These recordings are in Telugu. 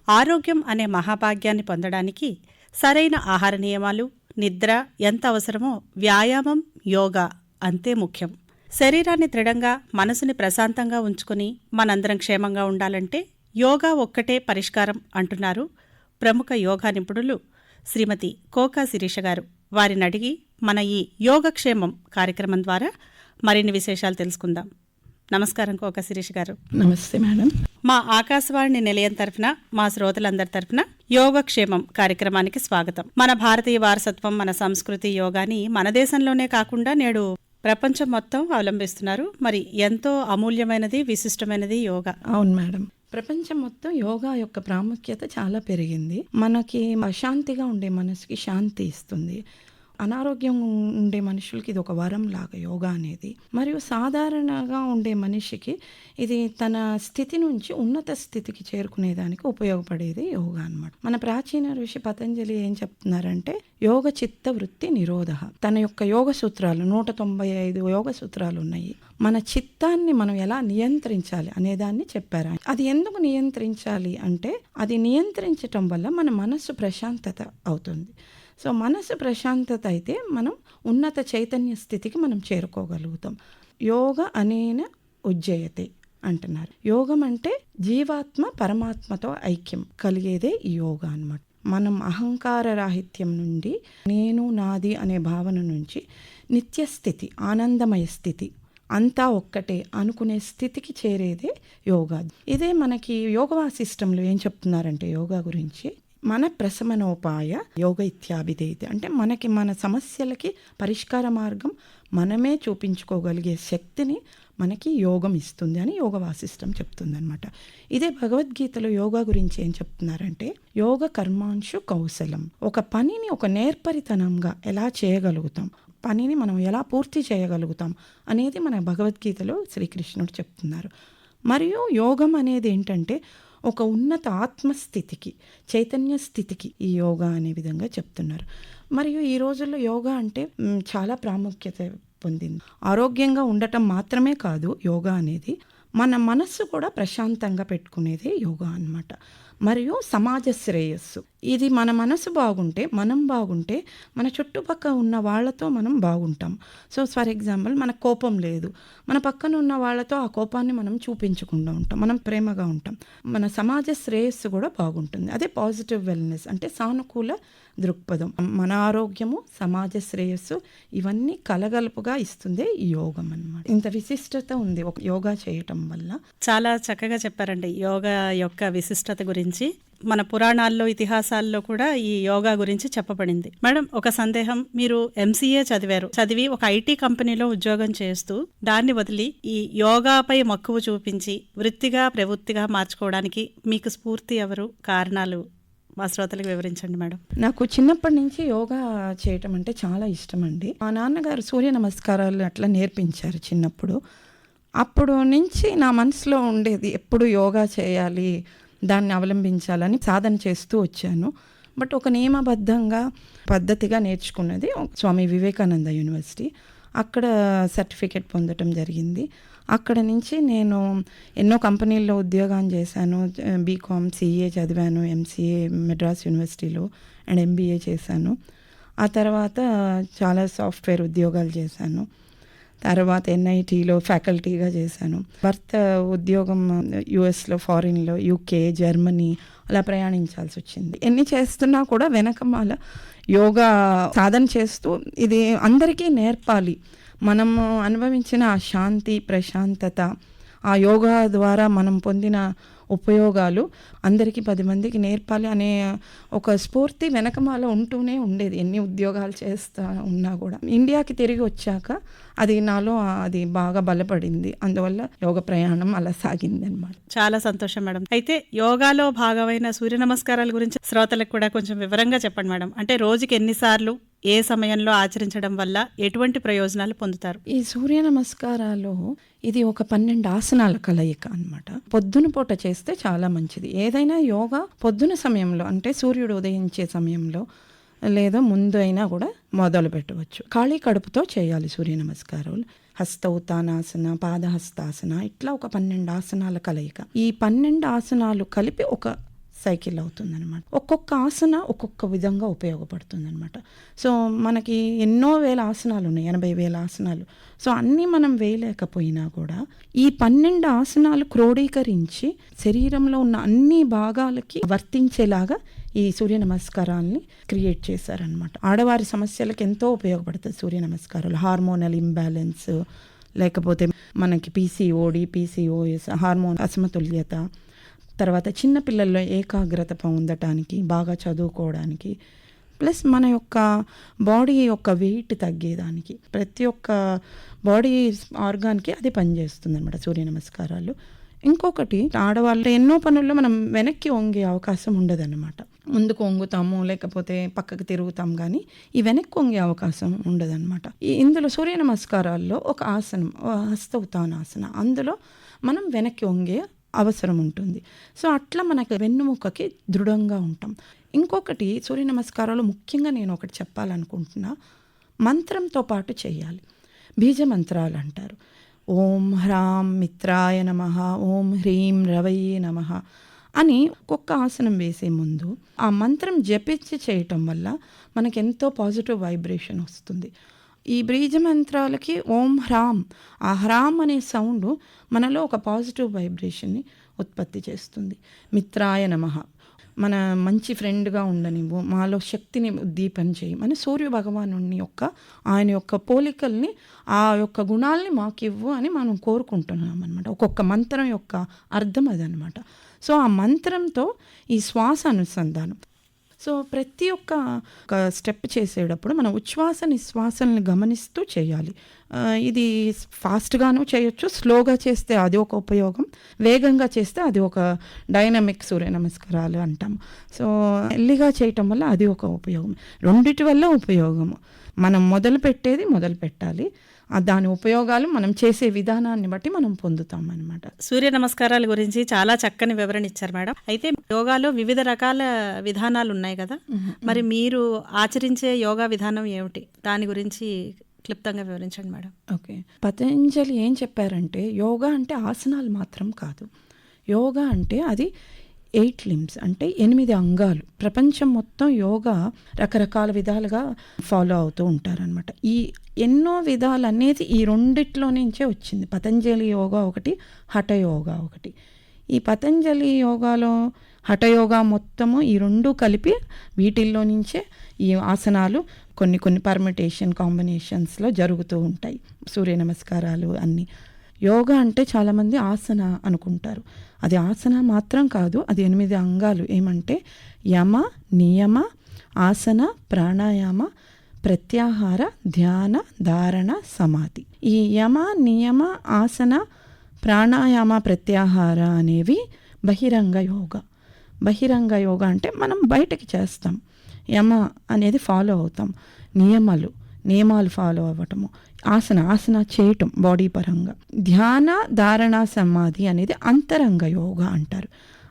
ఆరోగ్యం అనే మహాభాగ్యాన్ని పొందడానికి సరైన ఆహార నియమాలు, నిద్ర ఎంత అవసరమో వ్యాయామం, యోగా అంతే ముఖ్యం. శరీరాన్ని దృఢంగా, మనసుని ప్రశాంతంగా ఉంచుకుని మనందరం క్షేమంగా ఉండాలంటే యోగా ఒక్కటే పరిష్కారం అంటున్నారు ప్రముఖ యోగా నిపుణులు శ్రీమతి కోకా శిరీష గారు. వారిని అడిగి మన ఈ యోగక్షేమం కార్యక్రమం ద్వారా మరిన్ని విశేషాలు తెలుసుకుందాం. నమస్కారం కోకా శిరీష గారు. నమస్తే మేడం. మా ఆకాశవాణి నిలయం తరఫున, మా శ్రోతలందరి తరఫున యోగక్షేమం కార్యక్రమానికి స్వాగతం. మన భారతీయ వారసత్వం, మన సంస్కృతి యోగాని మన దేశంలోనే కాకుండా నేడు ప్రపంచం మొత్తం అవలంబిస్తున్నారు. మరి ఎంతో అమూల్యమైనది, విశిష్టమైనది యోగా. అవును మేడం, ప్రపంచం మొత్తం యోగా యొక్క ప్రాముఖ్యత చాలా పెరిగింది. మనకి అశాంతిగా ఉండే మనసుకి శాంతి ఇస్తుంది. అనారోగ్యం ఉండే మనుషులకి ఇది ఒక వరం లాగా యోగా అనేది. మరియు సాధారణంగా ఉండే మనిషికి ఇది తన స్థితి నుంచి ఉన్నత స్థితికి చేరుకునేదానికి ఉపయోగపడేది యోగా అన్నమాట. మన ప్రాచీన ఋషి పతంజలి ఏం చెప్తున్నారంటే, యోగ చిత్త వృత్తి నిరోధ. తన యొక్క యోగ సూత్రాలు 195 యోగ సూత్రాలు ఉన్నాయి. మన చిత్తాన్ని మనం ఎలా నియంత్రించాలి అనేదాన్ని చెప్పారు. అది ఎందుకు నియంత్రించాలి అంటే, అది నియంత్రించటం వల్ల మన మనస్సు ప్రశాంతత అవుతుంది. సో మనసు ప్రశాంతత అయితే మనం ఉన్నత చైతన్య స్థితికి మనం చేరుకోగలుగుతాం. యోగ అనేన ఉజ్జయతే అంటున్నారు. యోగం అంటే జీవాత్మ పరమాత్మతో ఐక్యం కలిగేదే ఈ యోగా అన్నమాట. మనం అహంకార రాహిత్యం నుండి, నేను నాది అనే భావన నుంచి నిత్యస్థితి, ఆనందమయ స్థితి, అంతా ఒక్కటే అనుకునే స్థితికి చేరేదే యోగా. ఇదే మనకి యోగ వాసిష్టంలో ఏం చెప్తున్నారంటే యోగా గురించి, మన ప్రశమనోపాయ యోగ ఇత్యాభిధేయతే అంటే మనకి మన సమస్యలకి పరిష్కార మార్గం మనమే చూపించుకోగలిగే శక్తిని మనకి యోగం ఇస్తుంది అని యోగ వాసిష్టం చెప్తుంది అనమాట. ఇదే భగవద్గీతలో యోగా గురించి ఏం చెప్తున్నారంటే, యోగ కర్మాంశు కౌశలం. ఒక పనిని ఒక నేర్పరితనంగా ఎలా చేయగలుగుతాం, పనిని మనం ఎలా పూర్తి చేయగలుగుతాం అనేది మన భగవద్గీతలో శ్రీకృష్ణుడు చెప్తున్నారు. మరియు యోగం అనేది ఏంటంటే ఒక ఉన్నత ఆత్మస్థితికి, చైతన్య స్థితికి ఈ యోగా అనే విధంగా చెప్తున్నారు. మరియు ఈ రోజుల్లో యోగా అంటే చాలా ప్రాముఖ్యత పొందింది. ఆరోగ్యంగా ఉండటం మాత్రమే కాదు యోగా అనేది, మన మనస్సు కూడా ప్రశాంతంగా పెట్టుకునేదే యోగా అన్నమాట. మరియు సమాజ శ్రేయస్సు. ఇది మన మనసు బాగుంటే, మనం బాగుంటే మన చుట్టుపక్కల ఉన్న వాళ్ళతో మనం బాగుంటాం. సో ఫర్ ఎగ్జాంపుల్, మన కోపం లేదు, మన పక్కన ఉన్న వాళ్ళతో ఆ కోపాన్ని మనం చూపించకుండా ఉంటాం, మనం ప్రేమగా ఉంటాం, మన సమాజ శ్రేయస్సు కూడా బాగుంటుంది. అదే పాజిటివ్ వెల్నెస్ అంటే సానుకూల దృక్పథం. మన ఆరోగ్యము, సమాజ శ్రేయస్సు ఇవన్నీ కలగలుపుగా ఇస్తుంది ఈ యోగం అన్నమాట. ఇంత విశిష్టత ఉంది ఒక యోగా చేయటం వల్ల. చాలా చక్కగా చెప్పారండి యోగా యొక్క విశిష్టత గురించి. మన పురాణాల్లో, ఇతిహాసాల్లో కూడా ఈ యోగా గురించి చెప్పబడింది. మేడం, ఒక సందేహం. మీరు MCA చదివి ఒక IT కంపెనీలో ఉద్యోగం చేస్తూ దాన్ని వదిలి ఈ యోగాపై మక్కువ చూపించి వృత్తిగా, ప్రవృత్తిగా మార్చుకోవడానికి మీకు స్ఫూర్తి ఎవరు, కారణాలు మా శ్రోతలకు వివరించండి మేడం. నాకు చిన్నప్పటి నుంచి యోగా చేయటం అంటే చాలా ఇష్టం అండి. మా నాన్నగారు సూర్య నమస్కారాలు అట్లా నేర్పించారు చిన్నప్పుడు. అప్పుడు నుంచి నా మనసులో ఉండేది ఎప్పుడు యోగా చేయాలి, దాన్ని అవలంబించాలని సాధన చేస్తూ వచ్చాను. బట్ ఒక నియమబద్ధంగా పద్ధతిగా నేర్చుకున్నది స్వామి వివేకానంద యూనివర్సిటీ. అక్కడ సర్టిఫికేట్ పొందటం జరిగింది. అక్కడ నుంచి నేను ఎన్నో కంపెనీల్లో ఉద్యోగం చేశాను. BCom CA చదివాను, MCA మెడ్రాస్ యూనివర్సిటీలో అండ్ MBA చేశాను. ఆ తర్వాత చాలా సాఫ్ట్వేర్ ఉద్యోగాలు చేశాను. తర్వాత NITలో ఫ్యాకల్టీగా చేశాను. భర్త ఉద్యోగం US లో, ఫారిన్లో, UK, జర్మనీ అలా ప్రయాణించాల్సి వచ్చింది. ఎన్ని చేస్తున్నా కూడా వెనకమాల యోగా సాధన చేస్తూ ఇది అందరికీ నేర్పాలి. మనము అనుభవించిన ఆ శాంతి, ప్రశాంతత, ఆ యోగా ద్వారా మనం పొందిన ఉపయోగాలు అందరికీ 10 మందికి నేర్పాలి అనే ఒక స్ఫూర్తి వెనకమాల ఉంటూనే ఉండేది. ఎన్ని ఉద్యోగాలు చేస్తా ఉన్నా కూడా ఇండియాకి తిరిగి వచ్చాక అది నాలో అది బాగా బలపడింది. అందువల్ల యోగ ప్రయాణం అలా సాగింది అనమాట. చాలా సంతోషం మేడం. అయితే యోగాలో భాగమైన సూర్య నమస్కారాల గురించి శ్రోతలకు కూడా కొంచెం వివరంగా చెప్పండి మేడం. అంటే రోజుకి ఎన్నిసార్లు, ఏ సమయంలో ఆచరించడం వల్ల ఎటువంటి ప్రయోజనాలు పొందుతారు? ఈ సూర్య నమస్కారాలు ఇది ఒక 12 ఆసనాల కలయిక అన్నమాట. పొద్దున పూట చేస్తే చాలా మంచిది. ఏదైనా యోగా పొద్దున సమయంలో అంటే సూర్యుడు ఉదయించే సమయంలో లేదా ముందు అయినా కూడా మొదలు పెట్టవచ్చు. ఖాళీ కడుపుతో చేయాలి సూర్య నమస్కారాలు. హస్తౌతానాసన, పాదహస్తాసన, ఇట్లా ఒక 12 ఆసనాల కలయిక. ఈ 12 ఆసనాలు కలిపి ఒక సైకిల్ అవుతుందన్నమాట. ఒక్కొక్క ఆసన ఒక్కొక్క విధంగా ఉపయోగపడుతుందన్నమాట. సో మనకి ఎన్నో వేల ఆసనాలు ఉన్నాయి, 80,000 ఆసనాలు. సో అన్నీ మనం వేయలేకపోయినా కూడా ఈ 12 ఆసనాలు క్రోడీకరించి శరీరంలో ఉన్న అన్ని భాగాలకి వర్తించేలాగా ఈ సూర్య నమస్కారాల్ని క్రియేట్ చేశారనమాట. ఆడవారి సమస్యలకు ఎంతో ఉపయోగపడుతుంది సూర్య నమస్కారాలు. హార్మోనల్ ఇంబ్యాలెన్స్, లేకపోతే మనకి పీసీఓఎస్, హార్మోన్ అసమతుల్యత, తర్వాత చిన్నపిల్లల్లో ఏకాగ్రత పొందటానికి, బాగా చదువుకోవడానికి, ప్లస్ మన యొక్క బాడీ యొక్క వెయిట్ తగ్గేదానికి, ప్రతి ఒక్క బాడీ ఆర్గాన్కి అది పనిచేస్తుంది అనమాట సూర్య నమస్కారాలు. ఇంకొకటి, ఆడవాళ్ళు ఎన్నో పనుల్లో మనం వెనక్కి వంగే అవకాశం ఉండదన్నమాట. ముందుకు వంగుతాము, లేకపోతే పక్కకు తిరుగుతాం, కానీ ఈ వెనక్కి వంగే అవకాశం ఉండదన్నమాట. ఇందులో సూర్య నమస్కారాల్లో ఒక ఆసనం, హస్త ఉత్తానాసన, అందులో మనం వెనక్కి వంగే అవసరం ఉంటుంది. సో అట్లా మనకు వెన్నుముకకి దృఢంగా ఉంటాం. ఇంకొకటి, సూర్య నమస్కారాలు ముఖ్యంగా నేను ఒకటి చెప్పాలనుకుంటున్నా, మంత్రంతో పాటు చేయాలి. బీజ మంత్రాలు అంటారు. ఓం హ్రాం మిత్రాయ నమః, ఓం హ్రీం రవయే నమః అని ఒక్కొక్క ఆసనం వేసే ముందు ఆ మంత్రం జపించి చేయటం వల్ల మనకెంతో పాజిటివ్ వైబ్రేషన్ వస్తుంది. ఈ బీజ మంత్రాలకి ఓం హ్రాం, ఆ హ్రాం అనే సౌండ్ మనలో ఒక పాజిటివ్ వైబ్రేషన్ని ఉత్పత్తి చేస్తుంది. మిత్రాయ నమః, మన మంచి ఫ్రెండ్గా ఉండనివ్వు, మాలో శక్తిని ఉద్దీపన చేయి, మన సూర్య భగవాను యొక్క ఆయన యొక్క పోలికల్ని, ఆ యొక్క గుణాలని మాకివ్వు అని మనం కోరుకుంటున్నాం అనమాట. ఒక్కొక్క మంత్రం యొక్క అర్థం అదనమాట. సో ఆ మంత్రంతో ఈ శ్వాస అనుసంధానం. సో ప్రతి ఒక్క స్టెప్ చేసేటప్పుడు మనం ఉచ్ఛ్వాస నిశ్వాసల్ని గమనిస్తూ చేయాలి. ఇది ఫాస్ట్గాను చేయొచ్చు, స్లోగా చేస్తే అది ఒక ఉపయోగం, వేగంగా చేస్తే అది ఒక డైనమిక్ సూర్య నమస్కారాలు అంటాం. సో ఎల్లిగా చేయటం వల్ల అది ఒక ఉపయోగం. రెండిటి వల్ల ఉపయోగము. మనం మొదలు పెట్టాలి, దాని ఉపయోగాలు మనం చేసే విధానాన్ని బట్టి మనం పొందుతాం అనమాట. సూర్య నమస్కారాల గురించి చాలా చక్కని వివరణ ఇచ్చారు మేడం. అయితే యోగాలో వివిధ రకాల విధానాలు ఉన్నాయి కదా, మరి మీరు ఆచరించే యోగా విధానం ఏమిటి, దాని గురించి క్లుప్తంగా వివరించండి మేడం. ఓకే, పతంజలి ఏం చెప్పారంటే, యోగా అంటే ఆసనాలు మాత్రం కాదు. యోగా అంటే అది 8 limbs, అంటే 8 అంగాలు. ప్రపంచం మొత్తం యోగా రకరకాల విధాలుగా ఫాలో అవుతూ ఉంటారనమాట. ఈ ఎన్నో విధాలు అనేది ఈ రెండిట్లో నుంచే వచ్చింది. పతంజలి యోగా ఒకటి, హఠయోగా ఒకటి. ఈ పతంజలి యోగాలో హఠయోగా మొత్తము ఈ రెండు కలిపి వీటిల్లో నుంచే ఈ ఆసనాలు కొన్ని పర్మిటేషన్ కాంబినేషన్స్లో జరుగుతూ ఉంటాయి. సూర్య నమస్కారాలు అన్నీ. యోగా అంటే చాలామంది ఆసన అనుకుంటారు. అది ఆసన మాత్రం కాదు, అది 8 అంగాలు. ఏమంటే యమ, నియమ, ఆసన, ప్రాణాయామ, ప్రత్యాహార, ధ్యాన, ధారణ, సమాధి. ఈ యమ, నియమ, ఆసన, ప్రాణాయామ, ప్రత్యాహార అనేవి బహిరంగ యోగా. బహిరంగ యోగా అంటే మనం బయటకి చేస్తాం. యమ అనేది ఫాలో అవుతాం, నియమాలు ఫాలో అవ్వటము, ఆసన చేయటం బాడీ పరంగా. ధ్యాన, ధారణ, సమాధి అనేది అంతరంగ యోగా అంటారు.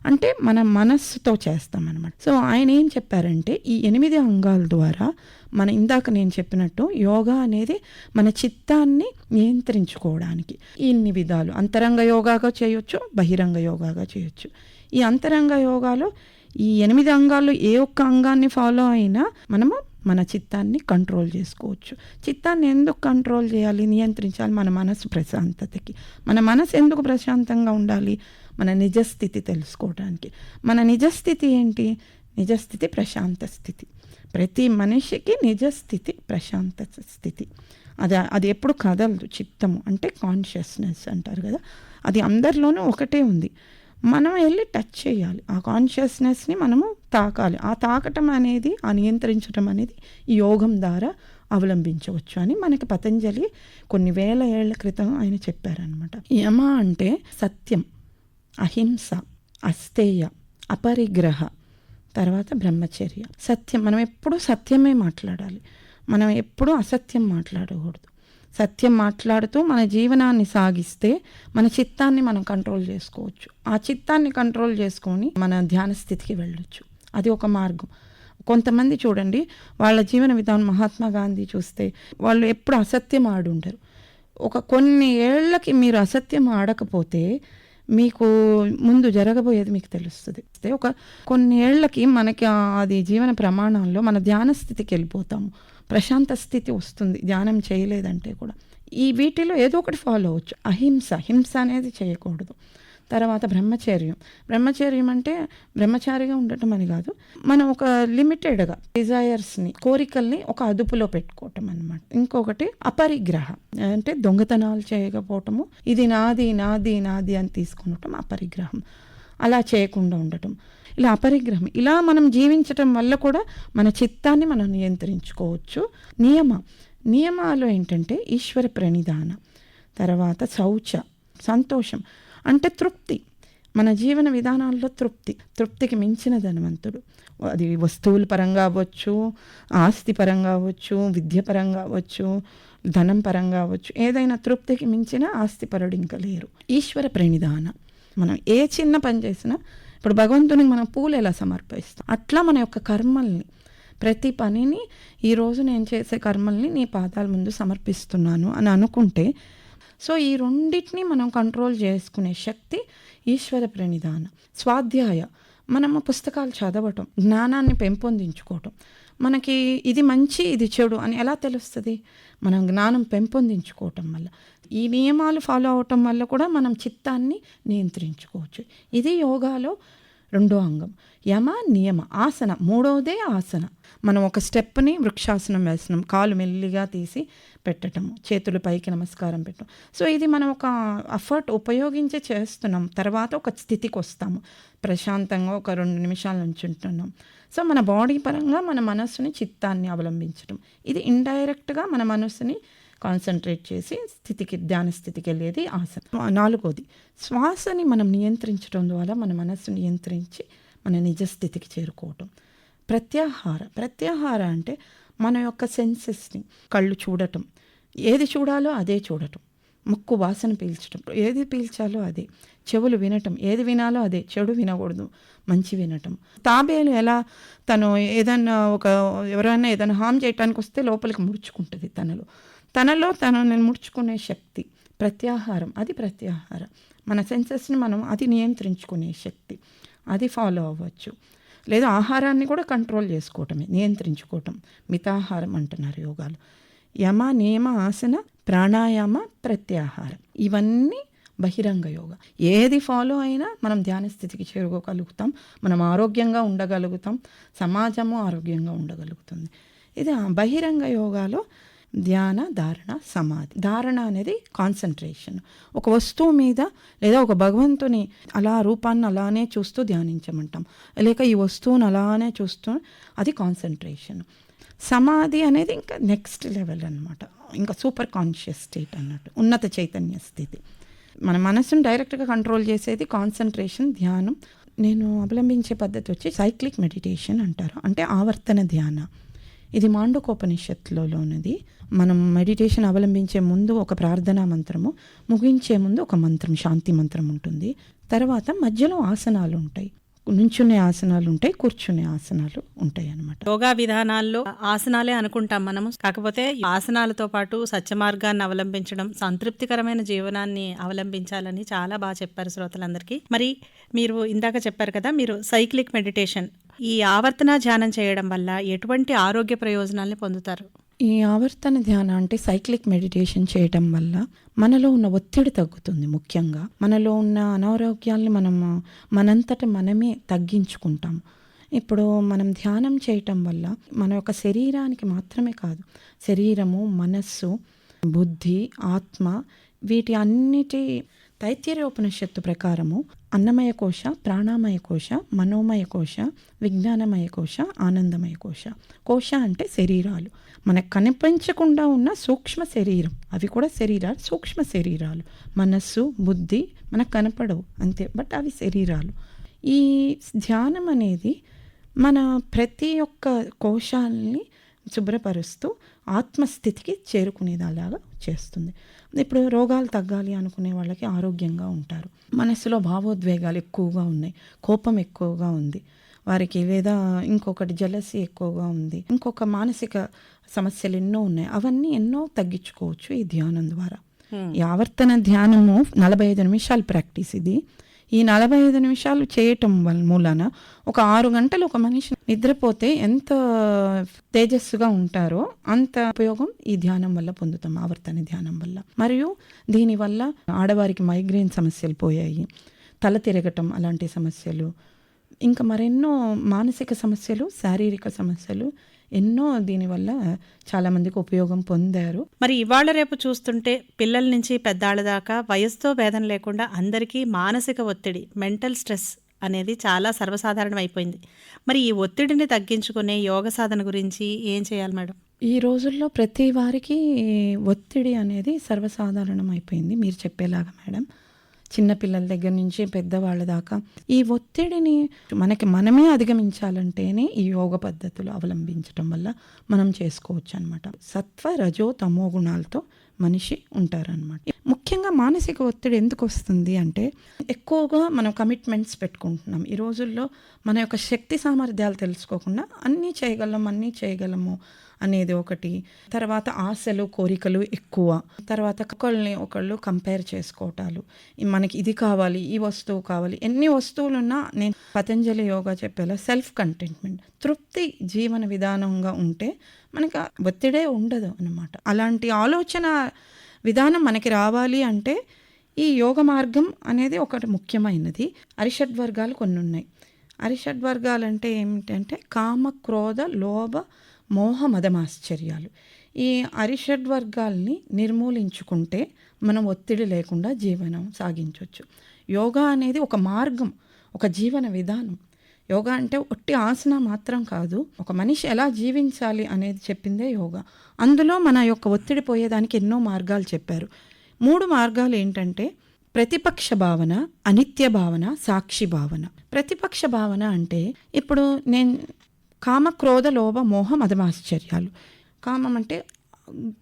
అంటే మన మనస్సుతో చేస్తాం అనమాట. సో ఆయన ఏం చెప్పారంటే, ఈ 8 అంగాల ద్వారా ఇందాక నేను చెప్పినట్టు యోగా అనేది మన చిత్తాన్ని నియంత్రించుకోవడానికి ఇన్ని విధాలు. అంతరంగ యోగాగా చేయొచ్చు, బహిరంగ యోగాగా చేయొచ్చు. ఈ అంతరంగ యోగాలో ఈ 8 అంగాల్లో ఏ ఒక్క అంగాన్ని ఫాలో అయినా మనము మన చిత్తాన్ని కంట్రోల్ చేసుకోవచ్చు. చిత్తాన్ని ఎందుకు కంట్రోల్ చేయాలి, నియంత్రించాలి? మన మనసు ప్రశాంతతకి. మన మనసు ఎందుకు ప్రశాంతంగా ఉండాలి? మన నిజస్థితి తెలుసుకోవడానికి. మన నిజస్థితి ఏంటి? నిజస్థితి ప్రశాంత స్థితి. ప్రతి మనిషికి నిజస్థితి ప్రశాంత స్థితి. అది ఎప్పుడు కదలదు. చిత్తము అంటే కాన్షియస్నెస్ అంటారు కదా, అది అందరిలోనూ ఒకటే ఉంది. మనం వెళ్ళి టచ్ చేయాలి, ఆ కాన్షియస్నెస్ని మనము తాకాలి. ఆ తాకటం అనేది, ఆ నియంత్రించడం అనేది ఈ యోగం ద్వారా అవలంబించవచ్చు అని మనకి పతంజలి కొన్ని వేల ఏళ్ల క్రితం ఆయన చెప్పారనమాట. యమ అంటే సత్యం, అహింస, అస్తేయ, అపరిగ్రహ, తర్వాత బ్రహ్మచర్య. సత్యం, మనం ఎప్పుడూ సత్యమే మాట్లాడాలి, మనం ఎప్పుడూ అసత్యం మాట్లాడకూడదు. సత్యం మాట్లాడుతూ మన జీవనాన్ని సాగిస్తే మన చిత్తాన్ని మనం కంట్రోల్ చేసుకోవచ్చు. ఆ చిత్తాన్ని కంట్రోల్ చేసుకొని మన ధ్యాన స్థితికి వెళ్ళొచ్చు. అది ఒక మార్గం. కొంతమంది చూడండి, వాళ్ళ జీవన విధానం, మహాత్మా గాంధీ చూస్తే వాళ్ళు ఎప్పుడు అసత్యం ఆడుంటారు. కొన్ని ఏళ్లకి మీరు అసత్యం ఆడకపోతే మీకు ముందు జరగబోయేది మీకు తెలుస్తుంది. ఒక కొన్ని ఏళ్లకి మనకి అది జీవన ప్రమాణాల్లో మన ధ్యాన స్థితికి వెళ్ళిపోతాము, ప్రశాంత స్థితి వస్తుంది ధ్యానం చేయలేదంటే కూడా. ఈ వీటిలో ఏదో ఒకటి ఫాలో అవ్వచ్చు. హింస అనేది చేయకూడదు. తర్వాత బ్రహ్మచర్యం అంటే బ్రహ్మచారిగా ఉండటం అని కాదు, మనం ఒక లిమిటెడ్గా డిజైర్స్ని, కోరికల్ని ఒక అదుపులో పెట్టుకోవటం అనమాట. ఇంకొకటి అపరిగ్రహ అంటే దొంగతనాలు చేయకపోవటము, ఇది నాది నాది నాది అని తీసుకునటం అపరిగ్రహం. అలా చేయకుండా ఉండటం, ఇలా అపరిగ్రహం, ఇలా మనం జీవించటం వల్ల కూడా మన చిత్తాన్ని మనం నియంత్రించుకోవచ్చు. నియమాలు ఏంటంటే ఈశ్వర ప్రణిధాన, తర్వాత సంతోషం అంటే తృప్తి. మన జీవన విధానాల్లో తృప్తికి మించిన ధనవంతుడు. అది వస్తువుల పరంగా అవ్వచ్చు, ఆస్తి పరంగా అవ్వచ్చు, విద్య పరంగా అవ్వచ్చు, ధనం పరంగా అవ్వచ్చు. ఏదైనా తృప్తికి మించిన ఆస్తిపరుడు ఇంకా లేరు. ఈశ్వర ప్రణిధాన, మనం ఏ చిన్న పని చేసినా, ఇప్పుడు భగవంతునికి మనం పూలు ఎలా సమర్పిస్తాం, అట్లా మన యొక్క కర్మల్ని, ప్రతి పనిని ఈరోజు నేను చేసే కర్మల్ని నీ పాదాల ముందు సమర్పిస్తున్నాను అని అనుకుంటే, సో ఈ రెండింటిని మనం కంట్రోల్ చేసుకునే శక్తి ఈశ్వర ప్రణిధాన. స్వాధ్యాయ, మనము పుస్తకాలు చదవటం, జ్ఞానాన్ని పెంపొందించుకోవటం. మనకి ఇది మంచి ఇది చెడు అని ఎలా తెలుస్తుంది? మనం జ్ఞానం పెంపొందించుకోవటం వల్ల, ఈ నియమాలు ఫాలో అవటం వల్ల కూడా మనం చిత్తాన్ని నియంత్రించుకోవచ్చు. ఇది యోగాలో రెండో అంగం. యమ నియమ. ఆసన మూడవదే ఆసన. మనం ఒక స్టెప్ని వృక్షాసనం వేస్తున్నాం, కాలు మెల్లిగా తీసి పెట్టటము, చేతులు పైకి నమస్కారం పెట్టడం. సో ఇది మనం ఒక ఎఫర్ట్ ఉపయోగించి చేస్తున్నాం. తర్వాత ఒక స్థితికి వస్తాము, ప్రశాంతంగా ఒక 2 నిమిషాల నుంచి ఉంటున్నాం. సో మన బాడీ పరంగా మన మనస్సుని, చిత్తాన్ని అవలంబించడం, ఇది ఇండైరెక్ట్గా మన మనస్సుని కాన్సన్ట్రేట్ చేసి ధ్యాన స్థితికి వెళ్ళేది ఆసనం. 4వది శ్వాసని మనం నియంత్రించడం ద్వారా మన మనస్సు నియంత్రించి మన నిజస్థితికి చేరుకోవటం. ప్రత్యాహార అంటే మన యొక్క సెన్సెస్ని, కళ్ళు చూడటం, ఏది చూడాలో అదే చూడటం, ముక్కు వాసన పీల్చటం, ఏది పీల్చాలో అదే, చెవులు వినటం, ఏది వినాలో అదే, చెడు వినకూడదు, మంచి వినటం. తాబేలు ఎలా తను ఏదన్నా ఎవరైనా ఏదైనా హామ్ చేయటానికి వస్తే లోపలికి ముడుచుకుంటుంది, తనలో తనని ముడుచుకునే శక్తి ప్రత్యాహారం. అది ప్రత్యాహారం. మన సెన్సెస్ని మనం అది నియంత్రించుకునే శక్తి, అది ఫాలో అవ్వచ్చు. లేదా ఆహారాన్ని కూడా కంట్రోల్ చేసుకోవటమే, నియంత్రించుకోవటం, మితాహారం అంటున్నారు యోగాలు. యమ నియమ ఆసన ప్రాణాయామ ప్రత్యాహారం, ఇవన్నీ బహిరంగ యోగా. ఏది ఫాలో అయినా మనం ధ్యాన స్థితికి చేరుకోగలుగుతాం, మనం ఆరోగ్యంగా ఉండగలుగుతాం, సమాజము ఆరోగ్యంగా ఉండగలుగుతుంది. ఇది బహిరంగ యోగాలో ధ్యాన, ధారణ, సమాధి. ధారణ అనేది కాన్సన్ట్రేషన్, ఒక వస్తువు మీద లేదా ఒక భగవంతుని అలా రూపాన్ని అలానే చూస్తూ ధ్యానించమంటాం, లేక ఈ వస్తువుని అలానే చూస్తూ, అది కాన్సన్ట్రేషన్. సమాధి అనేది ఇంకా నెక్స్ట్ లెవెల్ అనమాట, ఇంకా సూపర్ కాన్షియస్ స్టేట్ అన్నట్టు, ఉన్నత చైతన్య స్థితి. మన మనసును డైరెక్ట్గా కంట్రోల్ చేసేది కాన్సన్ట్రేషన్, ధ్యానం. నేను అవలంబించే పద్ధతి వచ్చి సైక్లిక్ మెడిటేషన్ అంటారు, అంటే ఆవర్తన ధ్యాన. ఇది మాండూకోపనిషత్తులోనిది. మనం మెడిటేషన్ అవలంబించే ముందు ఒక ప్రార్థనా మంత్రము, ముగించే ముందు ఒక మంత్రం, శాంతి మంత్రం ఉంటుంది. తర్వాత మధ్యలో ఆసనాలు ఉంటాయి, నుంచునే ఆసనాలు ఉంటాయి, కూర్చునే ఆసనాలు ఉంటాయి అన్నమాట. యోగా విధానాల్లో ఆసనాలే అనుకుంటాం మనము, కాకపోతే ఆసనాలతో పాటు సత్య మార్గాన్ని అవలంబించడం, సంతృప్తికరమైన జీవనాన్ని అవలంబించాలని చాలా బాగా చెప్పారు శ్రోతలందరికీ. మరి మీరు ఇందాక చెప్పారు కదా, మీరు సైక్లిక్ మెడిటేషన్, ఈ ఆవర్తన ధ్యానం చేయడం వల్ల ఎటువంటి ఆరోగ్య ప్రయోజనాల్ని పొందుతారు? ఈ ఆవర్తన ధ్యానం అంటే సైక్లిక్ మెడిటేషన్ చేయటం వల్ల మనలో ఉన్న ఒత్తిడి తగ్గుతుంది. ముఖ్యంగా మనలో ఉన్న అనారోగ్యాల్ని మనంతట మనమే తగ్గించుకుంటాం. ఇప్పుడు మనం ధ్యానం చేయటం వల్ల మన యొక్క శరీరానికి మాత్రమే కాదు, శరీరము, మనస్సు, బుద్ధి, ఆత్మ, వీటి అన్నిటి తైత్తిరీయోపనిషత్తు ప్రకారము అన్నమయ కోశ, ప్రాణమయ కోశ, మనోమయ కోశ, విజ్ఞానమయ కోశ, ఆనందమయ కోశ. కోశ అంటే శరీరాలు, మనకు కనిపించకుండా ఉన్న సూక్ష్మ శరీరం, అవి కూడా శరీరాలు, సూక్ష్మ శరీరాలు. మనస్సు, బుద్ధి మనకు కనపడవు అంతే, బట్ అవి శరీరాలు. ఈ ధ్యానం అనేది మన ప్రతి ఒక్క కోశాలని శుభ్రపరుస్తూ ఆత్మస్థితికి చేరుకునేలాగా చేస్తుంది. ఇప్పుడు రోగాలు తగ్గాలి అనుకునే వాళ్ళకి ఆరోగ్యంగా ఉంటారు, మనసులో భావోద్వేగాలు ఎక్కువగా ఉన్నాయి, కోపం ఎక్కువగా ఉంది వారికి, లేదా ఇంకొకటి జలసి ఎక్కువగా ఉంది, ఇంకొక మానసిక సమస్యలు ఎన్నో ఉన్నాయి, అవన్నీ ఎన్నో తగ్గించుకోవచ్చు ఈ ధ్యానం ద్వారా. ఈ ఆవర్తన ధ్యానము 45 నిమిషాలు ప్రాక్టీస్ ఇది. ఈ 45 నిమిషాలు చేయటం వల్ల మూలాన ఒక 6 గంటలు ఒక మనిషి నిద్రపోతే ఎంత తేజస్సుగా ఉంటారో అంత ఉపయోగం ఈ ధ్యానం వల్ల పొందుతాం, ఆవర్తన ధ్యానం వల్ల. మరియు దీనివల్ల ఆడవారికి మైగ్రేన్ సమస్యలు పోయాయి, తల తిరగటం అలాంటి సమస్యలు, ఇంకా మరెన్నో మానసిక సమస్యలు, శారీరక సమస్యలు ఎన్నో దీనివల్ల చాలామందికి ఉపయోగం పొందారు. మరి ఇవాళ రేపు చూస్తుంటే పిల్లల నుంచి పెద్దాళ్ళ దాకా వయసుతో భేదం లేకుండా అందరికీ మానసిక ఒత్తిడి, మెంటల్ స్ట్రెస్ అనేది చాలా సర్వసాధారణం అయిపోయింది. మరి ఈ ఒత్తిడిని తగ్గించుకునే యోగ సాధన గురించి ఏం చేయాలి మేడం? ఈ రోజుల్లో ప్రతి వారికి ఒత్తిడి అనేది సర్వసాధారణం అయిపోయింది మీరు చెప్పేలాగా మేడం. చిన్నపిల్లల దగ్గర నుంచి పెద్దవాళ్ళ దాకా ఈ ఒత్తిడిని మనమే అధిగమించాలంటేనే ఈ యోగ పద్ధతులు అవలంబించడం వల్ల మనం చేసుకోవచ్చు అనమాట. సత్వ రజో తమో గుణాలతో మనిషి ఉంటారనమాట. ముఖ్యంగా మానసిక ఒత్తిడి ఎందుకు వస్తుంది అంటే ఎక్కువగా మనం కమిట్మెంట్స్ పెట్టుకుంటున్నాం. ఈ రోజుల్లో మన యొక్క శక్తి సామర్థ్యాలు తెలుసుకోకుండా అన్నీ చేయగలము అనేది ఒకటి. తర్వాత ఆశలు కోరికలు ఎక్కువ. తర్వాత ఒకళ్ళు కంపేర్ చేసుకోవటాలు, మనకి ఇది కావాలి, ఈ వస్తువు కావాలి. ఎన్ని వస్తువులున్నా నేను పతంజలి యోగా చెప్పేలా సెల్ఫ్ కంటెంట్మెంట్, తృప్తి జీవన విధానంగా ఉంటే మనకి ఒత్తిడే ఉండదు అన్నమాట. అలాంటి ఆలోచన విధానం మనకి రావాలి అంటే ఈ యోగ మార్గం అనేది ఒకటి ముఖ్యమైనది. అరిషడ్వర్గాలు కొన్ని ఉన్నాయి. అరిషడ్వర్గాలు అంటే ఏమిటంటే కామ, క్రోధ, లోభ, మోహ, మదమాశ్చర్యాలు. ఈ అరిషడ్వర్గాల్ని నిర్మూలించుకుంటే మనం ఒత్తిడి లేకుండా జీవనం సాగించవచ్చు. యోగా అనేది ఒక మార్గం, ఒక జీవన విధానం. యోగా అంటే ఒట్టి ఆసన మాత్రం కాదు, ఒక మనిషి ఎలా జీవించాలి అనేది చెప్పిందే యోగా. అందులో మన యొక్క ఒత్తిడి పోయేదానికి ఎన్నో మార్గాలు చెప్పారు. 3 మార్గాలు ఏంటంటే ప్రతిపక్ష భావన, అనిత్య భావన, సాక్షి భావన. ప్రతిపక్ష భావన అంటే ఇప్పుడు నేను కామ, క్రోధ, లోభ, మోహ, మదమాశ్చర్యాలు. కామం అంటే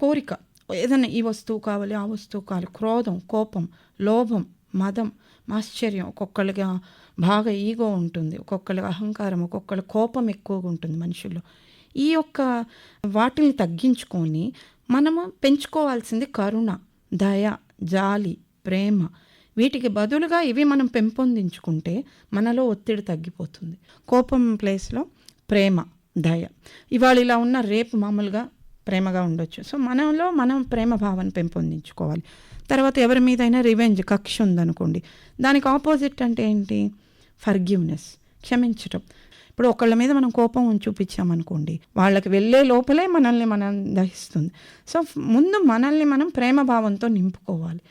కోరిక, ఏదైనా ఈ వస్తువు కావాలి, ఆ వస్తువు కావాలి. క్రోధం, కోపం, లోభం, మదం, ఆశ్చర్యం. ఒక్కొక్కళ్ళకి బాగా ఈగో ఉంటుంది, ఒక్కొక్కళ్ళకి అహంకారం, ఒక్కొక్కళ్ళ కోపం ఎక్కువగా ఉంటుంది మనుషుల్లో. ఈ యొక్క వాటిని తగ్గించుకొని మనము పెంచుకోవాల్సింది కరుణ, దయ, జాలి, ప్రేమ. వీటికి బదులుగా ఇవి మనం పెంపొందించుకుంటే మనలో ఒత్తిడి తగ్గిపోతుంది. కోపం ప్లేస్లో ప్రేమ, దయ. ఇవాళ ఇలా ఉన్న రేపు మామూలుగా ప్రేమగా ఉండొచ్చు. సో మనం ప్రేమ భావన పెంపొందించుకోవాలి. తర్వాత ఎవరి మీదైనా రివెంజ్, కక్ష ఉందనుకోండి, దానికి ఆపోజిట్ అంటే ఏంటి? ఫర్గివ్నెస్, క్షమించటం. ఇప్పుడు ఒకళ్ళ మీద మనం కోపం చూపించామనుకోండి, వాళ్ళకి వెళ్ళే లోపలే మనల్ని మనం దహిస్తుంది. సో ముందు మనల్ని మనం ప్రేమ భావంతో నింపుకోవాలి,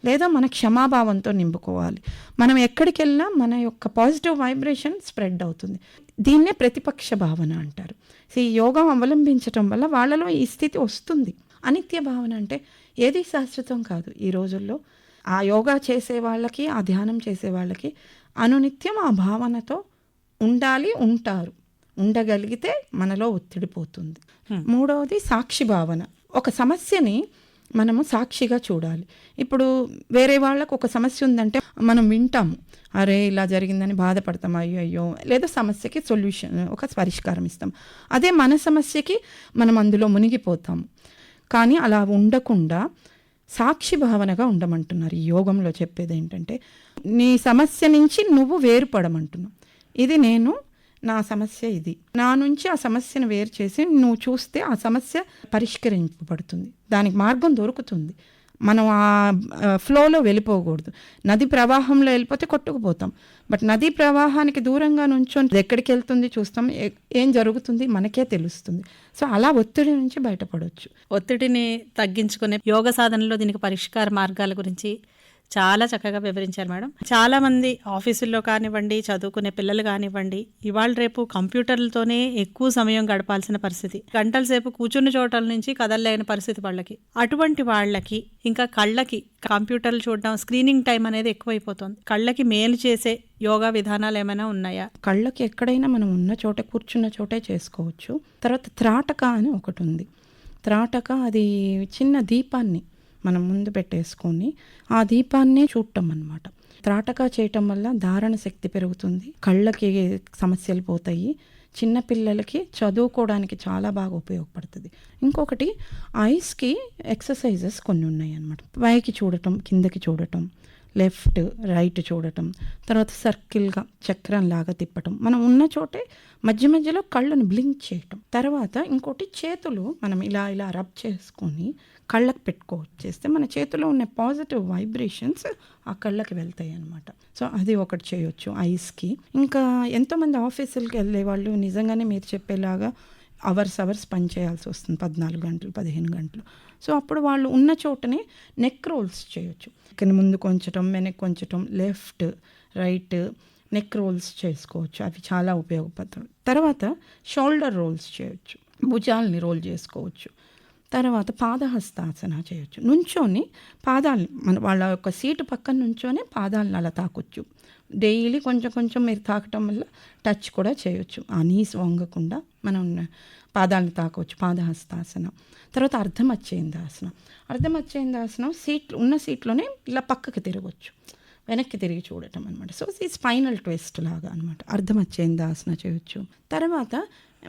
లేదా మన క్షమాభావంతో నింపుకోవాలి. మనం ఎక్కడికి వెళ్ళినా మన యొక్క పాజిటివ్ వైబ్రేషన్ స్ప్రెడ్ అవుతుంది. దీన్నే ప్రతిపక్ష భావన అంటారు. సో ఈ యోగా అవలంబించటం వల్ల వాళ్ళలో ఈ స్థితి వస్తుంది. అనిత్య భావన అంటే ఏది శాశ్వతం కాదు. ఈ రోజుల్లో ఆ యోగా చేసే వాళ్ళకి, ఆ ధ్యానం చేసే వాళ్ళకి అనునిత్యం ఆ భావనతో ఉండాలి, ఉంటారు. ఉండగలిగితే మనలో ఒత్తిడి పోతుంది. 3వది సాక్షి భావన. ఒక సమస్యని మనము సాక్షిగా చూడాలి. ఇప్పుడు వేరే వాళ్ళకు ఒక సమస్య ఉందంటే మనం వింటాము, అరే ఇలా జరిగిందని బాధపడతాం, అయ్యో, లేదా సమస్యకి సొల్యూషన్, ఒక పరిష్కారం ఇస్తాం. అదే మన సమస్యకి మనం అందులో మునిగిపోతాము. కానీ అలా ఉండకుండా సాక్షి భావనగా ఉండమంటున్నారు. ఈ యోగంలో చెప్పేది ఏంటంటే నీ సమస్య నుంచి నువ్వు వేరుపడమంటున్నావు. ఇది నా సమస్య, ఇది నా నుంచి ఆ సమస్యను వేరు చేసి నువ్వు చూస్తే ఆ సమస్య పరిష్కరింపబడుతుంది, దానికి మార్గం దొరుకుతుంది. మనం ఆ ఫ్లోలో వెళ్ళిపోకూడదు. నది ప్రవాహంలో వెళ్ళిపోతే కొట్టుకుపోతాం. బట్ నదీ ప్రవాహానికి దూరంగా నుంచొని ఎక్కడికి వెళ్తుంది చూస్తాం, ఏం జరుగుతుంది మనకే తెలుస్తుంది. సో అలా ఒత్తిడి నుంచి బయటపడవచ్చు. ఒత్తిడిని తగ్గించుకునే యోగ సాధనలో దీనికి పరిష్కార మార్గాల గురించి చాలా చక్కగా వివరించారు మేడం. చాలా మంది ఆఫీసుల్లో కానివ్వండి, చదువుకునే పిల్లలు కానివ్వండి, ఇవాళ రేపు కంప్యూటర్లతోనే ఎక్కువ సమయం గడపాల్సిన పరిస్థితి. గంటల సేపు కూర్చున్న చోటల నుంచి కదలలేని పరిస్థితి వాళ్ళకి. అటువంటి వాళ్ళకి ఇంకా కళ్ళకి కంప్యూటర్లు చూడడం, స్క్రీనింగ్ టైం అనేది ఎక్కువైపోతుంది. కళ్ళకి మేలు చేసే యోగా విధానాలు ఏమైనా ఉన్నాయా? కళ్ళకి ఎక్కడైనా మనం ఉన్న చోట, కూర్చున్న చోటే చేసుకోవచ్చు. తర్వాత త్రాటక అని ఒకటి ఉంది. త్రాటక అది చిన్న దీపాన్ని మనం ముందు పెట్టేసుకొని ఆ దీపాన్నే చూడటం అన్నమాట. త్రాటక చేయటం వల్ల ధారణ శక్తి పెరుగుతుంది, కళ్ళకి సమస్యలు పోతాయి, చిన్నపిల్లలకి చదువుకోవడానికి చాలా బాగా ఉపయోగపడుతుంది. ఇంకొకటి ఐస్కి ఎక్సర్సైజెస్ కొన్ని ఉన్నాయి అన్నమాట. పైకి చూడటం, కిందకి చూడటం, లెఫ్ట్ రైట్ చూడటం, తర్వాత సర్కిల్గా చక్రంలాగా తిప్పటం, మనం ఉన్న చోటే మధ్య మధ్యలో కళ్ళను బ్లింక్ చేయటం. తర్వాత ఇంకోటి చేతులు మనం ఇలా ఇలా రబ్ చేసుకొని కళ్ళకు చేస్తే మన చేతిలో ఉన్న పాజిటివ్ వైబ్రేషన్స్ ఆ కళ్ళకి వెళ్తాయి అన్నమాట. సో అది ఒకటి చేయొచ్చు ఐస్కి. ఇంకా ఎంతోమంది ఆఫీసులకి వెళ్ళే వాళ్ళు నిజంగానే మీరు చెప్పేలాగా అవర్స్ పని చేయాల్సి వస్తుంది, 14 గంటలు 15 గంటలు. సో అప్పుడు వాళ్ళు ఉన్న చోటనే నెక్ రోల్స్ చేయొచ్చు. ఇక్కడ ముందు కొంచటం, వెనక్కి కొంచటం, లెఫ్ట్ రైట్ నెక్ రోల్స్ చేసుకోవచ్చు, అవి చాలా ఉపయోగపడతాయి. తర్వాత షోల్డర్ రోల్స్ చేయొచ్చు, భుజాలని రోల్ చేసుకోవచ్చు. తర్వాత పాదహస్తాసన చేయొచ్చు, నుంచొని పాదాలని వాళ్ళ యొక్క సీటు పక్కన నుంచొని పాదాలను అలా తాకొచ్చు. డైలీ కొంచెం మీరు తాకటం వల్ల టచ్ కూడా చేయొచ్చు, ఆ నీస్ వంగకుండా మనం పాదాలను తాకవచ్చు, పాదహస్తాసనం. తర్వాత అర్ధమచ్చేందాసనం ఉన్న సీట్లోనే ఇలా పక్కకి తిరగవచ్చు, వెనక్కి తిరిగి చూడటం అనమాట. సో ఈ స్పైనల్ ట్విస్ట్ లాగా అనమాట. అర్ధమచ్చేందాసన చేయొచ్చు. తర్వాత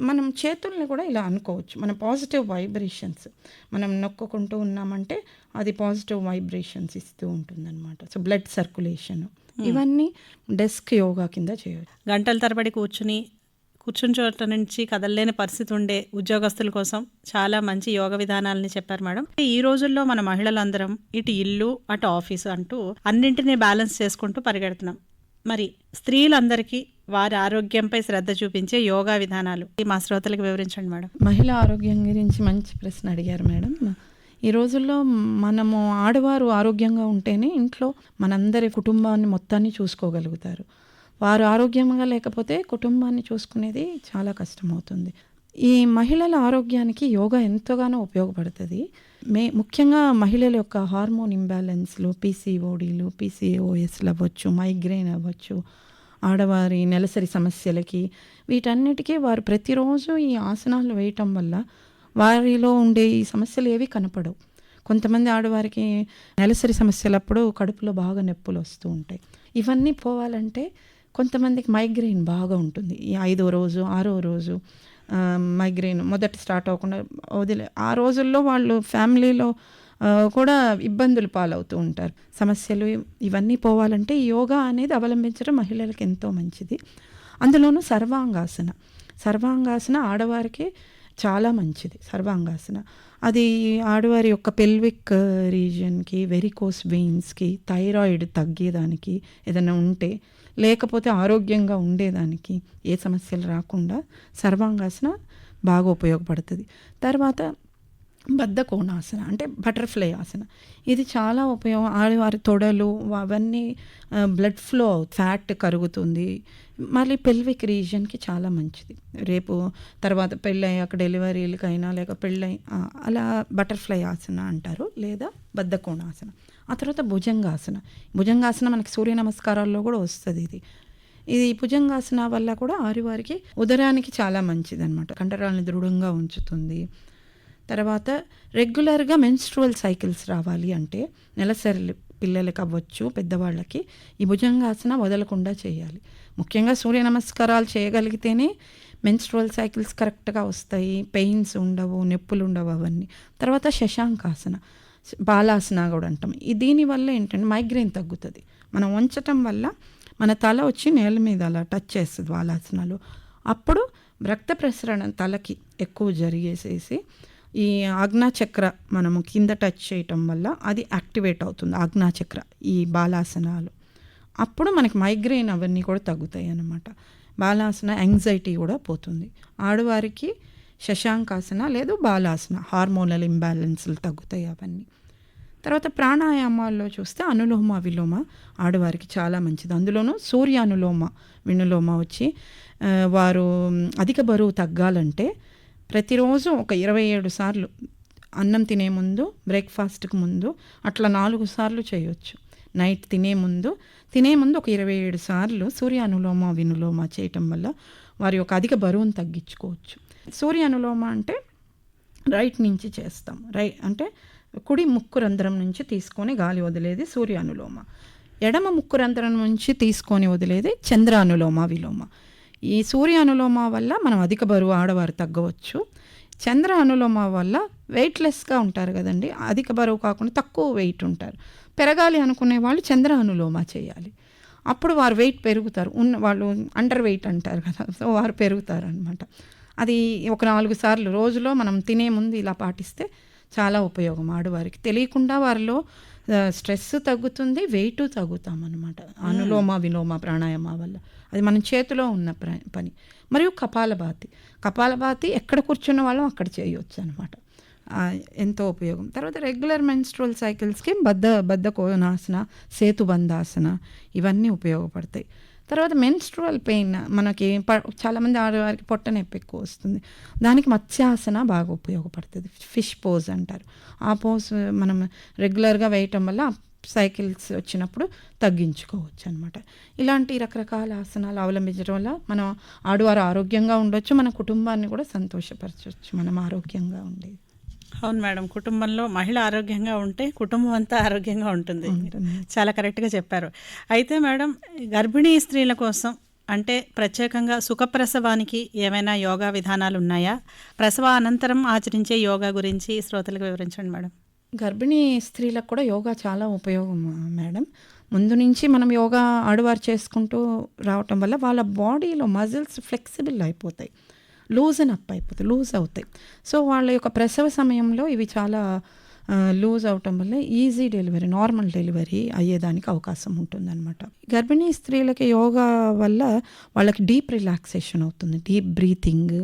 మనం చేతుల్ని కూడా ఇలా అనుకోవచ్చు, మన పాజిటివ్ వైబ్రేషన్స్ మనం నొక్కుంటూ ఉన్నామంటే అది పాజిటివ్ వైబ్రేషన్స్ ఇస్తూ ఉంటుందన్నమాట. సో బ్లడ్ సర్క్యులేషన్, ఇవన్నీ డెస్క్ యోగా కింద చేయవచ్చు. గంటల తరబడి కూర్చుని చోట నుంచి కదలలేని పరిస్థితి ఉండే ఉద్యోగస్తుల కోసం చాలా మంచి యోగ విధానాలని చెప్పారు మేడం. ఈ రోజుల్లో మన మహిళలందరం ఇటు ఇల్లు అటు ఆఫీసు అంటూ అన్నింటినీ బ్యాలెన్స్ చేసుకుంటూ పరిగెడుతున్నాం. మరి స్త్రీలందరికీ వారి ఆరోగ్యంపై శ్రద్ధ చూపించే యోగా విధానాలు మా శ్రోతలకు వివరించండి మేడం. మహిళా ఆరోగ్యం గురించి మంచి ప్రశ్న అడిగారు మేడం. ఈ రోజుల్లో మనము ఆడవారు ఆరోగ్యంగా ఉంటేనే ఇంట్లో మనందరి కుటుంబాన్ని మొత్తాన్ని చూసుకోగలుగుతారు. వారు ఆరోగ్యంగా లేకపోతే కుటుంబాన్ని చూసుకునేది చాలా కష్టమవుతుంది. ఈ మహిళల ఆరోగ్యానికి యోగా ఎంతగానో ఉపయోగపడుతుంది. ముఖ్యంగా మహిళల యొక్క హార్మోన్ ఇంబ్యాలెన్స్లు, పీసీఓడీలు, పీసీఓఎస్లు అవ్వచ్చు, మైగ్రేన్ అవ్వచ్చు, ఆడవారి నెలసరి సమస్యలకి, వీటన్నిటికీ వారు ప్రతిరోజు ఈ ఆసనాలు వేయటం వల్ల వారిలో ఉండే ఈ సమస్యలు ఏవి కనపడవు. కొంతమంది ఆడవారికి నెలసరి సమస్యలప్పుడు కడుపులో బాగా నొప్పులు వస్తూ ఉంటాయి. ఇవన్నీ పోవాలంటే కొంతమందికి మైగ్రేన్ బాగా ఉంటుంది. ఈ 5వ రోజు 6వ రోజు మైగ్రేన్ మొదట స్టార్ట్ అవ్వకుండా ఆ రోజుల్లో వాళ్ళు ఫ్యామిలీలో కూడా ఇబ్బందులు పాలవుతూ ఉంటారు. సమస్యలు ఇవన్నీ పోవాలంటే ఈ యోగా అనేది అవలంబించడం మహిళలకు ఎంతో మంచిది. అందులోనూ సర్వాంగాసన ఆడవారికి చాలా మంచిది. సర్వాంగాసన అది ఆడవారి యొక్క పెల్విక్ రీజియన్కి, వెరికోస్ వెయిన్స్కి, థైరాయిడ్ తగ్గేదానికి ఏదైనా ఉంటే, లేకపోతే ఆరోగ్యంగా ఉండేదానికి, ఏ సమస్యలు రాకుండా సర్వాంగాసన బాగా ఉపయోగపడుతుంది. తర్వాత బద్ధకోణాసన అంటే బటర్ఫ్లై ఆసన, ఇది చాలా ఉపయోగం. ఆడవారి తొడలు అవన్నీ బ్లడ్ ఫ్లో, ఫ్యాట్ కరుగుతుంది. మళ్ళీ పెల్విక్ రీజియన్కి చాలా మంచిది. రేపు తర్వాత పెళ్ళయ్యాక డెలివరీలకైనా లేక అలా బటర్ఫ్లై ఆసన అంటారు, లేదా బద్ధకోణాసన. ఆ తర్వాత భుజంగాసన మనకి సూర్య నమస్కారాల్లో కూడా వస్తుంది. ఇది భుజంగాసన వల్ల కూడా ఆడవారికి ఉదరానికి చాలా మంచిది అనమాట. కండరాలను దృఢంగా ఉంచుతుంది. తర్వాత రెగ్యులర్గా మెన్స్ట్రువల్ సైకిల్స్ రావాలి అంటే నెలసరి పిల్లలకి అవ్వచ్చు, పెద్దవాళ్ళకి ఈ భుజంగాసన వదలకుండా చేయాలి. ముఖ్యంగా సూర్య నమస్కారాలు చేయగలిగితేనే మెన్స్ట్రువల్ సైకిల్స్ కరెక్ట్గా వస్తాయి, పెయిన్స్ ఉండవు, నొప్పులు ఉండవు అవన్నీ. తర్వాత శశాంకాసన, బాలాసన కూడా అంటాం. దీనివల్ల ఏంటంటే మైగ్రేన్ తగ్గుతుంది. మనం వంచటం వల్ల మన తల వచ్చి నేల మీద అలా టచ్ చేస్తుంది బాలాసనలో. అప్పుడు రక్త ప్రసరణ తలకి ఎక్కువ జరిగేసేసి ఈ ఆజ్ఞాచక్ర మనము కింద టచ్ చేయటం వల్ల అది యాక్టివేట్ అవుతుంది, ఆజ్ఞాచక్ర, ఈ బాలాసనాలు. అప్పుడు మనకి మైగ్రేన్ అవన్నీ కూడా తగ్గుతాయి అన్నమాట. బాలాసన యాంగ్జైటీ కూడా పోతుంది. ఆడవారికి శశాంకాసన లేదు బాలాసన, హార్మోనల్ ఇంబ్యాలెన్స్లు తగ్గుతాయి అవన్నీ. తర్వాత ప్రాణాయామాల్లో చూస్తే అనులోమ విలోమ ఆడవారికి చాలా మంచిది. అందులోనూ సూర్య వినులోమ వచ్చి వారు అధిక బరువు తగ్గాలంటే ప్రతిరోజు ఒక 27 సార్లు అన్నం తినే ముందు, బ్రేక్ఫాస్ట్కి ముందు అట్లా 4 సార్లు చేయొచ్చు. నైట్ తినే ముందు ఒక 27 సార్లు సూర్య అనులోమ వినులోమ చేయటం వల్ల వారి యొక్క అధిక బరువును తగ్గించుకోవచ్చు. సూర్య అనులోమ అంటే రైట్ నుంచి చేస్తాం, అంటే కుడి ముక్కు రంధ్రం నుంచి తీసుకొని గాలి వదిలేది సూర్య అనులోమ. ఎడమ ముక్కు రంధ్రం నుంచి తీసుకొని వదిలేది చంద్ర అనులోమ విలోమ. ఈ సూర్య అనులోమ వల్ల మనం అధిక బరువు ఆడవారు తగ్గవచ్చు. చంద్ర అనులోమ వల్ల వెయిట్లెస్గా ఉంటారు కదండి, అధిక బరువు కాకుండా తక్కువ వెయిట్ ఉంటారు. పెరగాలి అనుకునే వాళ్ళు చంద్ర అనులోమ చేయాలి. అప్పుడు వారు వెయిట్ పెరుగుతారు. వాళ్ళు అండర్ వెయిట్ అంటారు కదా, సో వారు పెరుగుతారు అనమాట. అది ఒక 4 సార్లు రోజులో మనం తినే ముందు ఇలా పాటిస్తే చాలా ఉపయోగం. ఆడవారికి తెలియకుండా వారిలో స్ట్రెస్ తగ్గుతుంది, వెయిట్ తగ్గుతాం అనమాట అనులోమ విలోమ ప్రాణాయామ వల్ల. అది మన చేతిలో ఉన్న పని. మరియు కపాలభాతి ఎక్కడ కూర్చున్న వాళ్ళం అక్కడ చేయవచ్చు అనమాట. ఎంతో ఉపయోగం. తర్వాత రెగ్యులర్ మెన్స్ట్రువల్ సైకిల్స్కి బద్ధ కోణాసన, సేతుబంధాసన ఇవన్నీ ఉపయోగపడతాయి. తర్వాత మెన్స్ట్రువల్ పెయిన్ మనకి చాలామంది ఆడవారికి పొట్ట నొప్పి ఎక్కువ వస్తుంది, దానికి మత్స్యాసన బాగా ఉపయోగపడుతుంది. ఫిష్ పోజ్ అంటారు. ఆ పోజ్ మనం రెగ్యులర్గా వేయటం వల్ల సైకిల్స్ వచ్చినప్పుడు తగ్గించుకోవచ్చు అనమాట. ఇలాంటి రకరకాల ఆసనాలు అవలంబించడం వల్ల మనం ఆడవారు ఆరోగ్యంగా ఉండొచ్చు, మన కుటుంబాన్ని కూడా సంతోషపరచవచ్చు మనం ఆరోగ్యంగా ఉండేది. అవును మేడం, కుటుంబంలో మహిళ ఆరోగ్యంగా ఉంటే కుటుంబం అంతా ఆరోగ్యంగా ఉంటుంది. చాలా కరెక్ట్గా చెప్పారు. అయితే మేడం, గర్భిణీ స్త్రీల కోసం అంటే ప్రత్యేకంగా సుఖప్రసవానికి ఏమైనా యోగా విధానాలు ఉన్నాయా? ప్రసవ అనంతరం ఆచరించే యోగా గురించి శ్రోతలకు వివరించండి మేడం. గర్భిణీ స్త్రీలకు కూడా యోగా చాలా ఉపయోగం మేడం. ముందు నుంచి మనం యోగా ఆడవారు చేసుకుంటూ రావటం వల్ల వాళ్ళ బాడీలో మజిల్స్ ఫ్లెక్సిబుల్ అయిపోతాయి, లూజ్ అవుతాయి. సో వాళ్ళ యొక్క ప్రసవ సమయంలో ఇవి చాలా లూజ్ అవటం వల్ల ఈజీ డెలివరీ, నార్మల్ డెలివరీ అయ్యేదానికి అవకాశం ఉంటుందన్నమాట. గర్భిణీ స్త్రీలకి యోగా వల్ల వాళ్ళకి డీప్ రిలాక్సేషన్ అవుతుంది, డీప్ బ్రీతింగ్.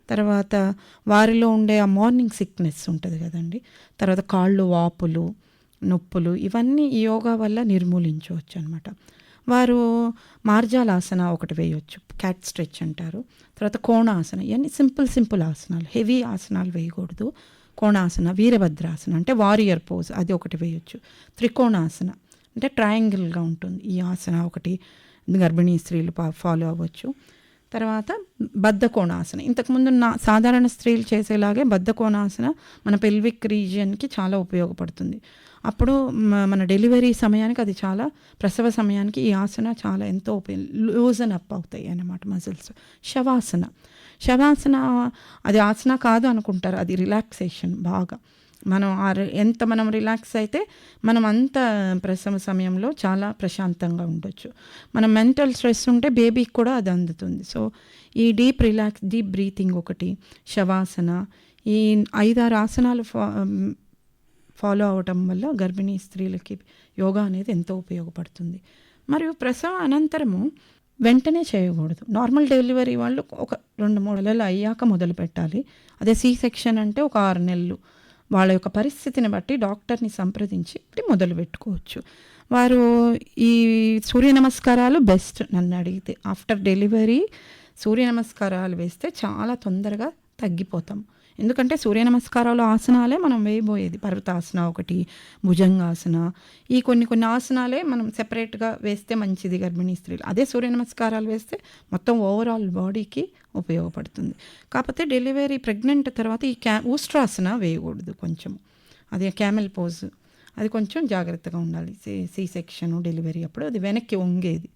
తర్వాత వారిలో ఉండే ఆ మార్నింగ్ సిక్నెస్ ఉంటుంది కదండి, తర్వాత కాళ్ళు వాపులు, నొప్పులు ఇవన్నీ ఈ యోగా వల్ల నిర్మూలించవచ్చు అనమాట. వారు మార్జాలాసన ఒకటి వేయవచ్చు, క్యాట్ స్ట్రెచ్ అంటారు. తర్వాత కోణాసన, ఇవన్నీ సింపుల్ ఆసనాలు, హెవీ ఆసనాలు వేయకూడదు. కోణాసన, వీరభద్రాసన అంటే వారియర్ పోజ్, అది ఒకటి వేయొచ్చు. త్రికోణాసన అంటే ట్రయాంగిల్గా ఉంటుంది, ఈ ఆసన ఒకటి గర్భిణీ స్త్రీలు ఫాలో అవ్వచ్చు. తర్వాత బద్ధకోణాసన, ఇంతకుముందు సాధారణ స్త్రీలు చేసేలాగే బద్ధకోణాసన మన పెల్విక్ రీజియన్కి చాలా ఉపయోగపడుతుంది. అప్పుడు మన డెలివరీ సమయానికి అది చాలా, ప్రసవ సమయానికి ఈ ఆసన చాలా ఎంతో లూజన్ అప్ అవుతాయి అన్నమాట మజిల్స్. శవాసన అది ఆసన కాదు అనుకుంటారు, అది రిలాక్సేషన్. బాగా మనం రిలాక్స్ అయితే మనం అంత ప్రసవ సమయంలో చాలా ప్రశాంతంగా ఉండొచ్చు. మనం మెంటల్ స్ట్రెస్ ఉంటే బేబీకి కూడా అది అందుతుంది. సో ఈ డీప్ బ్రీతింగ్ ఒకటి, శవాసన, ఈ 5-6 ఆసనాలు ఫాలో అవటం వల్ల గర్భిణీ స్త్రీలకి యోగా అనేది ఎంతో ఉపయోగపడుతుంది. మరియు ప్రసవ అనంతరము వెంటనే చేయకూడదు. నార్మల్ డెలివరీ వాళ్ళు ఒక 2-3 నెలలు అయ్యాక మొదలు పెట్టాలి. అదే సి సెక్షన్ అంటే ఒక 6 నెలలు. వాళ్ళ యొక్క పరిస్థితిని బట్టి డాక్టర్ని సంప్రదించి మొదలు పెట్టుకోవచ్చు. వారు ఈ సూర్య నమస్కారాలు బెస్ట్ నన్ను అడిగితే. ఆఫ్టర్ డెలివరీ సూర్య నమస్కారాలు వేస్తే చాలా తొందరగా తగ్గిపోతాం. ఎందుకంటే సూర్య నమస్కారాలు ఆసనాలే మనం వేయబోయేది. పర్వతాసన ఒకటి, భుజంగాసన, ఈ కొన్ని ఆసనాలే మనం సెపరేట్గా వేస్తే మంచిది గర్భిణీ స్త్రీలు. అదే సూర్య నమస్కారాలు వేస్తే మొత్తం ఓవరాల్ బాడీకి ఉపయోగపడుతుంది. కాకపోతే డెలివరీ ప్రెగ్నెంట్ తర్వాత ఈ ఊస్ట్రాసన వేయకూడదు కొంచెం, అది క్యామెల్ పోజ్, అది కొంచెం జాగ్రత్తగా ఉండాలి. సి సెక్షన్ డెలివరీ అప్పుడు అది వెనక్కి వంగేది.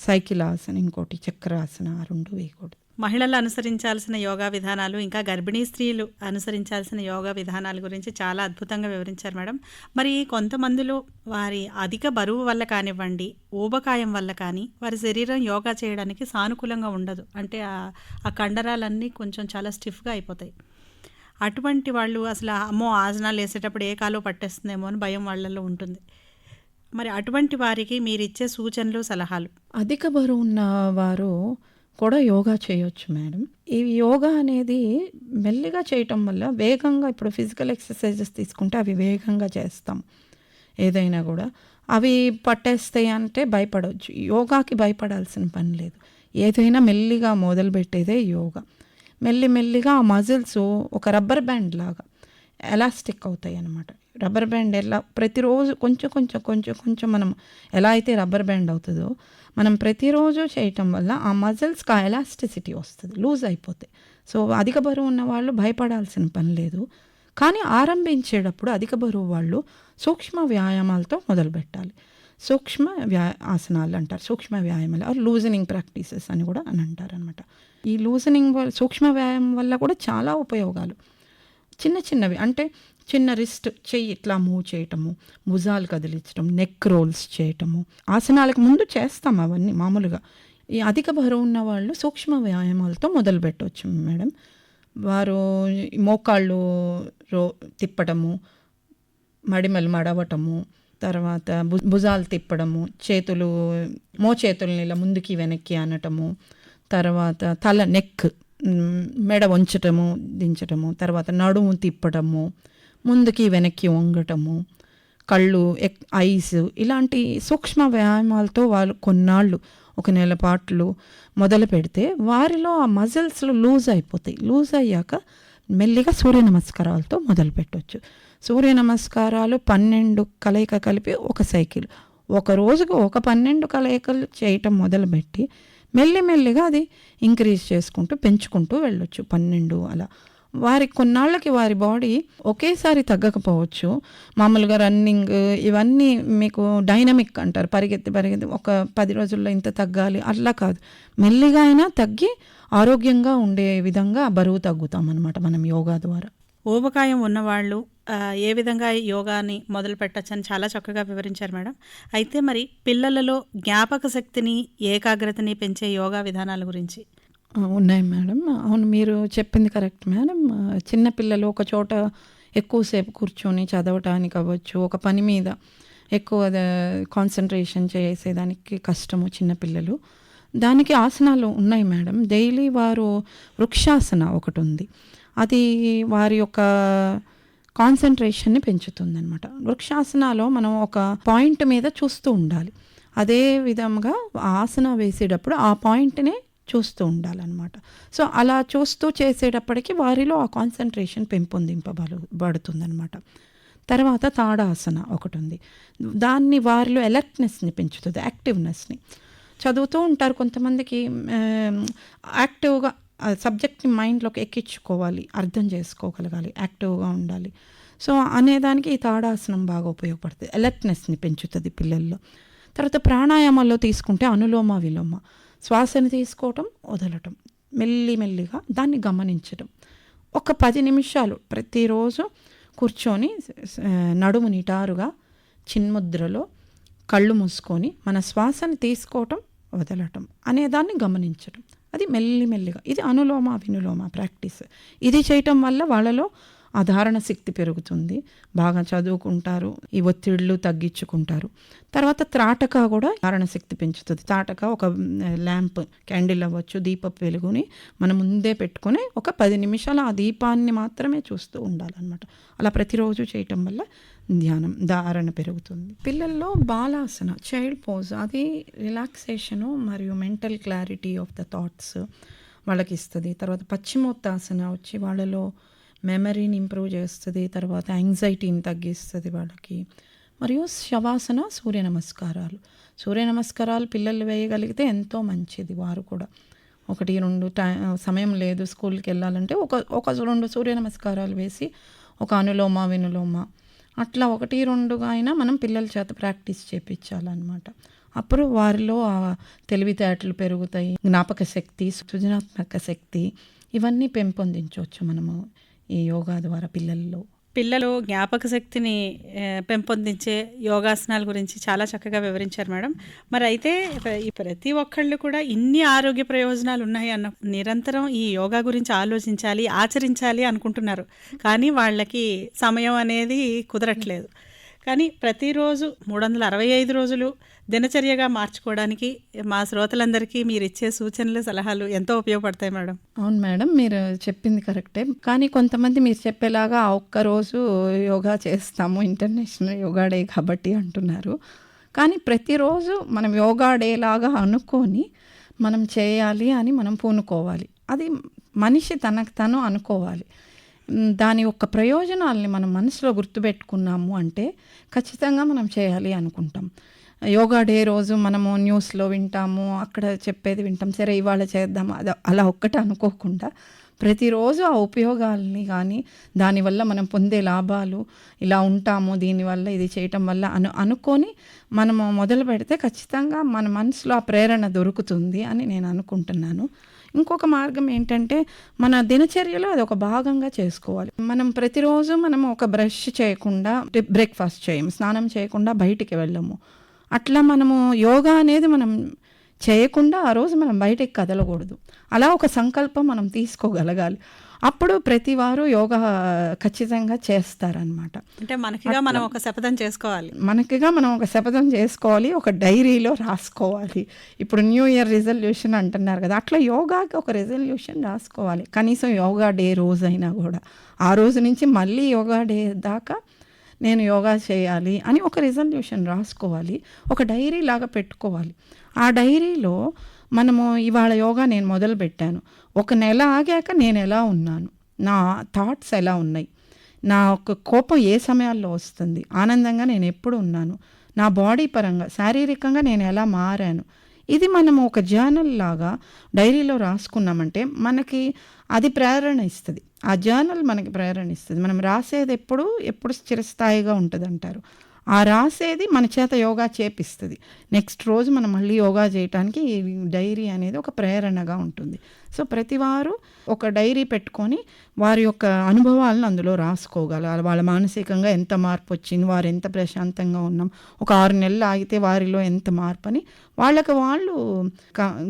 సైకిల్ ఆసన, ఇంకోటి చక్రాసన, 2 వేయకూడదు. మహిళలు అనుసరించాల్సిన యోగా విధానాలు, ఇంకా గర్భిణీ స్త్రీలు అనుసరించాల్సిన యోగా విధానాల గురించి చాలా అద్భుతంగా వివరించారు మేడం. మరి కొంతమందిలో వారి అధిక బరువు వల్ల కానివ్వండి, ఊబకాయం వల్ల కానీ వారి శరీరం యోగా చేయడానికి సానుకూలంగా ఉండదు. అంటే ఆ కండరాలన్నీ కొంచెం చాలా స్టిఫ్గా అయిపోతాయి. అటువంటి వాళ్ళు అసలు అమ్మో ఆసనాలు వేసేటప్పుడు ఏ కాలో పట్టేస్తుందేమో అని భయం వాళ్ళలో ఉంటుంది. మరి అటువంటి వారికి మీరు ఇచ్చే సూచనలు, సలహాలు? అధిక బరువు ఉన్న వారు కూడా యోగా చేయొచ్చు మేడం. ఈ యోగా అనేది మెల్లిగా చేయటం వల్ల వేగంగా, ఇప్పుడు ఫిజికల్ ఎక్సర్సైజెస్ తీసుకుంటే అవి వేగంగా చేస్తాం, ఏదైనా కూడా అవి పట్టేస్తాయి అంటే భయపడవచ్చు. యోగాకి భయపడాల్సిన పని లేదు. ఏదైనా మెల్లిగా మొదలుపెట్టేదే యోగా. మెల్లిగా ఆ మజిల్స్ ఒక రబ్బర్ బ్యాండ్ లాగా ఎలాస్టిక్ అవుతాయి అన్నమాట. రబ్బర్ బ్యాండ్ ఎలా ప్రతిరోజు కొంచెం మనం ఎలా అయితే రబ్బర్ బ్యాండ్ అవుతుందో, మనం ప్రతిరోజు చేయటం వల్ల ఆ మజిల్స్కి ఆ ఎలాస్టిసిటీ వస్తుంది, లూజ్ అయిపోతాయి. సో అధిక బరువు ఉన్న వాళ్ళు భయపడాల్సిన పని లేదు. కానీ ఆరంభించేటప్పుడు అధిక బరువు వాళ్ళు సూక్ష్మ వ్యాయామాలతో మొదలు పెట్టాలి. సూక్ష్మ ఆసనాలు అంటారు, సూక్ష్మ వ్యాయామాలు ఆర్ లూజనింగ్ ప్రాక్టీసెస్ అని కూడా అని అంటారు అనమాట. ఈ లూజనింగ్ సూక్ష్మ వ్యాయామం వల్ల కూడా చాలా ఉపయోగాలు. చిన్న చిన్నవి అంటే చిన్న రిస్ట్ చెయ్యి ఇట్లా మూవ్ చేయటము, భుజాలు కదిలించడం, నెక్ రోల్స్ చేయటము, ఆసనాలకు ముందు చేస్తాం అవన్నీ మామూలుగా. ఈ అధిక బరువు ఉన్న వాళ్ళు సూక్ష్మ వ్యాయామాలతో మొదలు పెట్టవచ్చు మేడం. వారు మోకాళ్ళు తిప్పటము, మడిమలు మడవటము, తర్వాత భుజాలు తిప్పడము, మోచేతుల్ని ఇలా ముందుకి వెనక్కి అనటము, తర్వాత తల నెక్ మెడ వంచటము దించటము, తర్వాత నడుము తిప్పటము, ముందుకి వెనక్కి వంగటము, కళ్ళు ఐస్, ఇలాంటి సూక్ష్మ వ్యాయామాలతో వాళ్ళు కొన్నాళ్ళు ఒక నెల పాటు మొదలు పెడితే వారిలో ఆ మజిల్స్లో లూజ్ అయిపోతాయి. లూజ్ అయ్యాక మెల్లిగా సూర్య నమస్కారాలతో మొదలు పెట్టవచ్చు. సూర్య నమస్కారాలు 12 కలయిక కలిపి ఒక సైకిల్, ఒక రోజుకు ఒక 12 కలయికలు చేయటం మొదలుపెట్టి మెల్లిమెల్లిగా అది ఇంక్రీజ్ చేసుకుంటూ పెంచుకుంటూ వెళ్ళొచ్చు 12 అలా. కొన్నాళ్ళకి వారి బాడీ ఒకేసారి తగ్గకపోవచ్చు. మామూలుగా రన్నింగ్ ఇవన్నీ మీకు డైనమిక్ అంటారు, పరిగెత్తి ఒక 10 రోజుల్లో ఇంత తగ్గాలి అట్లా కాదు. మెల్లిగా అయినా తగ్గి ఆరోగ్యంగా ఉండే విధంగా బరువు తగ్గుతాం అన్నమాట మనం యోగా ద్వారా. ఊబకాయం ఉన్నవాళ్ళు ఏ విధంగా యోగాని మొదలు పెట్టచ్చని చాలా చక్కగా వివరించారు మేడం. అయితే మరి పిల్లలలో జ్ఞాపక శక్తిని, ఏకాగ్రతని పెంచే యోగా విధానాల గురించి ఉన్నాయి మేడం. అవును, మీరు చెప్పింది కరెక్ట్ మేడం. చిన్నపిల్లలు ఒక చోట ఎక్కువసేపు కూర్చొని చదవటానికి అవ్వచ్చు, ఒక పని మీద ఎక్కువ కాన్సన్ట్రేషన్ చేసేదానికి కష్టము చిన్నపిల్లలు. దానికి ఆసనాలు ఉన్నాయి మేడం. డైలీ వారు వృక్షాసన ఒకటి ఉంది, అది వారి యొక్క కాన్సన్ట్రేషన్ని పెంచుతుంది అనమాట. వృక్షాసనాలో మనం ఒక పాయింట్ మీద చూస్తూ ఉండాలి. అదే విధంగా ఆసన వేసేటప్పుడు ఆ పాయింట్నే చూస్తూ ఉండాలన్నమాట. సో అలా చూస్తూ చేసేటప్పటికి వారిలో ఆ కాన్సన్ట్రేషన్ పెంపొందింపబడుతుందన్నమాట. తర్వాత తాడాసన ఒకటి ఉంది, దాన్ని వారిలో అలర్ట్నెస్ని పెంచుతుంది, యాక్టివ్నెస్ని. చదువుతూ ఉంటారు కొంతమందికి, యాక్టివ్గా సబ్జెక్ట్ని మైండ్లోకి ఎక్కించుకోవాలి, అర్థం చేసుకోగలగాలి, యాక్టివ్గా ఉండాలి. సో అనేదానికి ఈ తాడాసనం బాగా ఉపయోగపడుతుంది, అలర్ట్నెస్ని పెంచుతుంది పిల్లల్లో. తర్వాత ప్రాణాయామాల్లో తీసుకుంటే అనులోమ విలోమ, శ్వాసను తీసుకోవటం వదలటం, మెల్లిమెల్లిగా దాన్ని గమనించడం. ఒక 10 నిమిషాలు ప్రతిరోజు కూర్చొని నడుము నిటారుగా చిన్ముద్రలో కళ్ళు మూసుకొని మన శ్వాసను తీసుకోవటం వదలటం అనేదాన్ని గమనించడం, అది మెల్లిమెల్లిగా. ఇది అనులోమ వినులోమ ప్రాక్టీస్. ఇది చేయటం వల్ల వాళ్ళలో ఆ ధారణ శక్తి పెరుగుతుంది, బాగా చదువుకుంటారు, ఈ ఒత్తిళ్ళు తగ్గించుకుంటారు. తర్వాత త్రాటక కూడా ధారణ శక్తి పెంచుతుంది. త్రాటక ఒక ల్యాంప్, క్యాండిల్ అవ్వచ్చు, దీపపు వెలుగుని మనం ముందే పెట్టుకొని ఒక 10 నిమిషాలు ఆ దీపాన్ని మాత్రమే చూస్తూ ఉండాలన్నమాట. అలా ప్రతిరోజు చేయటం వల్ల ధారణ పెరుగుతుంది. పిల్లల్లో బాలాసన, చైల్డ్ పోజ్, అది రిలాక్సేషను మరియు mental clarity of the thoughts వాళ్ళకి ఇస్తుంది. తర్వాత పశ్చిమోత్తాసన వచ్చి వాళ్ళలో మెమరీని ఇంప్రూవ్ చేస్తుంది, తర్వాత యాంగ్జైటీని తగ్గిస్తుంది వాళ్ళకి. మరియు శవాసన, సూర్య నమస్కారాలు పిల్లలు వేయగలిగితే ఎంతో మంచిది. వారు కూడా 1-2 సమయం లేదు స్కూల్కి వెళ్ళాలంటే ఒక 2 సూర్య నమస్కారాలు వేసి ఒక అనులోమ వినులోమ అట్లా 1-2గా అయినా మనం పిల్లల చేత ప్రాక్టీస్ చేయించాలన్నమాట. అప్పుడు వారిలో తెలివితేటలు పెరుగుతాయి, జ్ఞాపక శక్తి, సృజనాత్మక శక్తి ఇవన్నీ పెంపొందించవచ్చు మనము ఈ యోగా ద్వారా పిల్లలు జ్ఞాపక శక్తిని పెంపొందించే యోగాసనాల గురించి చాలా చక్కగా వివరించారు మేడం. మరి అయితే ప్రతి ఒక్కళ్ళు కూడా ఇన్ని ఆరోగ్య ప్రయోజనాలు ఉన్నాయి అన్న నిరంతరం ఈ యోగా గురించి ఆలోచించాలి, ఆచరించాలి అనుకుంటున్నారు, కానీ వాళ్ళకి సమయం అనేది కుదరట్లేదు. కానీ ప్రతిరోజు 365 రోజులు దినచర్యగా మార్చుకోవడానికి మా శ్రోతలందరికీ మీరు ఇచ్చే సూచనలు, సలహాలు ఎంతో ఉపయోగపడతాయి మేడం. అవును మేడం, మీరు చెప్పింది కరెక్టే. కానీ కొంతమంది మీరు చెప్పేలాగా ఒక్కరోజు యోగా చేస్తాము, ఇంటర్నేషనల్ యోగా డే కాబట్టి అంటున్నారు. కానీ ప్రతిరోజు మనం యోగా డే లాగా అనుకొని మనం చేయాలి అని మనం పూనుకోవాలి. అది మనిషి తనకు తను అనుకోవాలి. దాని యొక్క ప్రయోజనాల్ని మనం మనసులో గుర్తుపెట్టుకున్నాము అంటే ఖచ్చితంగా మనం చేయాలి అనుకుంటాం. యోగా డే రోజు మనము న్యూస్లో వింటాము, అక్కడ చెప్పేది వింటాం, సరే ఇవాళ చేద్దాం అది అలా ఒక్కటే అనుకోకుండా ప్రతిరోజు ఆ ఉపయోగాల్ని కానీ దానివల్ల మనం పొందే లాభాలు ఇలా ఉంటాము, దీనివల్ల ఇది చేయటం వల్ల అనుకొని మనము మొదలు పెడితే ఖచ్చితంగా మన మనసులో ఆ ప్రేరణ దొరుకుతుంది అని నేను అనుకుంటున్నాను. ఇంకొక మార్గం ఏంటంటే మన దినచర్యలో అది ఒక భాగంగా చేసుకోవాలి. మనం ప్రతిరోజు మనము ఒక బ్రష్ చేయకుండా బ్రేక్ఫాస్ట్ చేయము, స్నానం చేయకుండా బయటికి వెళ్ళము. అట్లా మనము యోగా అనేది మనం చేయకుండా ఆ రోజు మనం బయటికి కదలకూడదు. అలా ఒక సంకల్పం మనం తీసుకోగలగాలి. అప్పుడు ప్రతి వారు యోగా ఖచ్చితంగా చేస్తారనమాట. అంటే మనకిగా మనం ఒక శపథం చేసుకోవాలి, ఒక డైరీలో రాసుకోవాలి. ఇప్పుడు న్యూ ఇయర్ రిజల్యూషన్ అంటున్నారు కదా, అట్లా యోగాకి ఒక రిజల్యూషన్ రాసుకోవాలి. కనీసం యోగా డే రోజైనా కూడా ఆ రోజు నుంచి మళ్ళీ యోగా డే దాకా నేను యోగా చేయాలి అని ఒక రిజల్యూషన్ రాసుకోవాలి, ఒక డైరీ లాగా పెట్టుకోవాలి. ఆ డైరీలో మనము ఇవాళ యోగా నేను మొదలు పెట్టాను, ఒక నెల ఆగాక నేను ఎలా ఉన్నాను, నా థాట్స్ ఎలా ఉన్నాయి, నా ఒక కోపం ఏ సమయాల్లో వస్తుంది, ఆనందంగా నేను ఎప్పుడు ఉన్నాను, నా బాడీ పరంగా శారీరకంగా నేను ఎలా మారాను, ఇది మనము ఒక జర్నల్ లాగా డైరీలో రాసుకున్నామంటే మనకి అది ప్రేరణ ఇస్తుంది. ఆ జర్నల్ మనకి ప్రేరణ ఇస్తుంది. మనం రాసేది ఎప్పుడు చిరస్థాయిగా ఉంటుంది అంటారు. ఆ రాసేది మన చేత యోగా చేపిస్తుంది. నెక్స్ట్ రోజు మనం మళ్ళీ యోగా చేయడానికి ఈ డైరీ అనేది ఒక ప్రేరణగా ఉంటుంది. సో ప్రతివారు ఒక డైరీ పెట్టుకొని వారి యొక్క అనుభవాలను అందులో రాసుకోగలగాలి. వాళ్ళ మానసికంగా ఎంత మార్పు వచ్చింది, వారు ఎంత ప్రశాంతంగా ఉన్నాం, ఒక 6 నెలలు ఆగితే వారిలో ఎంత మార్పు అని వాళ్ళకి వాళ్ళు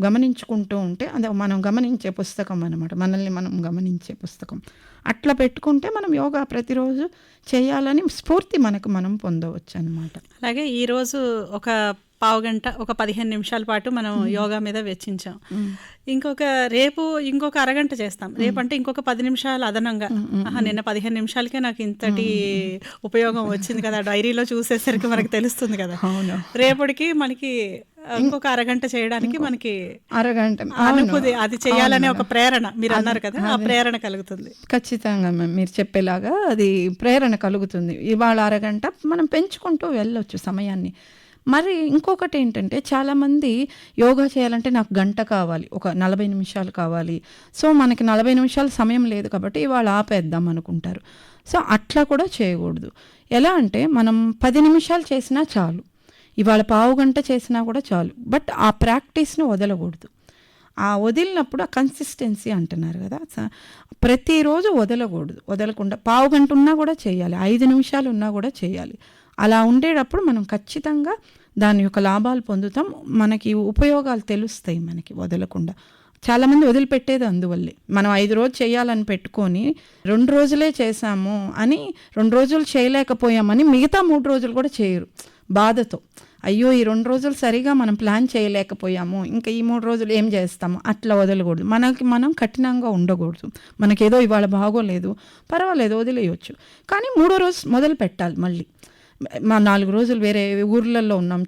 గమనించుకుంటూ ఉంటే అది మనం గమనించే పుస్తకం అన్నమాట, మనల్ని మనం గమనించే పుస్తకం. అట్లా పెట్టుకుంటే మనం యోగా ప్రతిరోజు చేయాలని స్ఫూర్తి మనం పొందవచ్చు అన్నమాట. అలాగే ఈరోజు ఒక పావుగంట, ఒక 15 నిమిషాల పాటు మనం యోగా మీద వెచ్చించాం. రేపు ఇంకొక అరగంట చేస్తాం. రేపంటే ఇంకొక 10 నిమిషాలు అదనంగా. నిన్న 15 నిమిషాలకే నాకు ఇంతటి ఉపయోగం వచ్చింది కదా, డైరీలో చూసేసరికి మనకు తెలుస్తుంది కదా. రేపటికి మనకి ఇంకొక అరగంట చేయడానికి మనకి అరగంట అనుభూతి, అది చేయాలనే ఒక ప్రేరణ, మీరు అన్నారు కదా, ఆ ప్రేరణ కలుగుతుంది. ఖచ్చితంగా మీరు చెప్పేలాగా అది ప్రేరణ కలుగుతుంది. ఇవాళ అరగంట మనం పెంచుకుంటూ వెళ్ళొచ్చు సమయాన్ని. మరి ఇంకొకటి ఏంటంటే చాలామంది యోగా చేయాలంటే నాకు గంట కావాలి, ఒక 40 నిమిషాలు కావాలి, సో మనకి 40 నిమిషాలు సమయం లేదు కాబట్టి ఇవాళ ఆపేద్దాం అనుకుంటారు. సో అట్లా కూడా చేయకూడదు. ఎలా అంటే మనం 10 నిమిషాలు చేసినా చాలు, ఇవాళ పావుగంట చేసినా కూడా చాలు, బట్ ఆ ప్రాక్టీస్ని వదలకూడదు. ఆ వదిలినప్పుడు ఆ కన్సిస్టెన్సీ అంటున్నారు కదా, ప్రతిరోజు వదలకుండా పావుగంట ఉన్నా కూడా చేయాలి, 5 నిమిషాలు ఉన్నా కూడా చేయాలి. అలా ఉండేటప్పుడు మనం ఖచ్చితంగా దాని యొక్క లాభాలు పొందుతాం, మనకి ఉపయోగాలు తెలుస్తాయి మనకి వదలకుండా. చాలామంది వదిలిపెట్టేది అందువల్లే. మనం 5 రోజులు చేయాలని పెట్టుకొని 2 రోజులే చేసాము అని 2 రోజులు చేయలేకపోయామని మిగతా 3 రోజులు కూడా చేయరు బాధతో. అయ్యో ఈ 2 రోజులు సరిగా మనం ప్లాన్ చేయలేకపోయాము, ఇంకా ఈ 3 రోజులు ఏం చేస్తాము, అట్లా వదలకూడదు. మనం కఠినంగా ఉండకూడదు. మనకేదో ఇవాళ బాగోలేదు, పర్వాలేదు వదిలేయచ్చు, కానీ 3వ రోజు మొదలు పెట్టాలి. మళ్ళీ 4 రోజులు వేరే ఊర్లలో ఉన్నాం,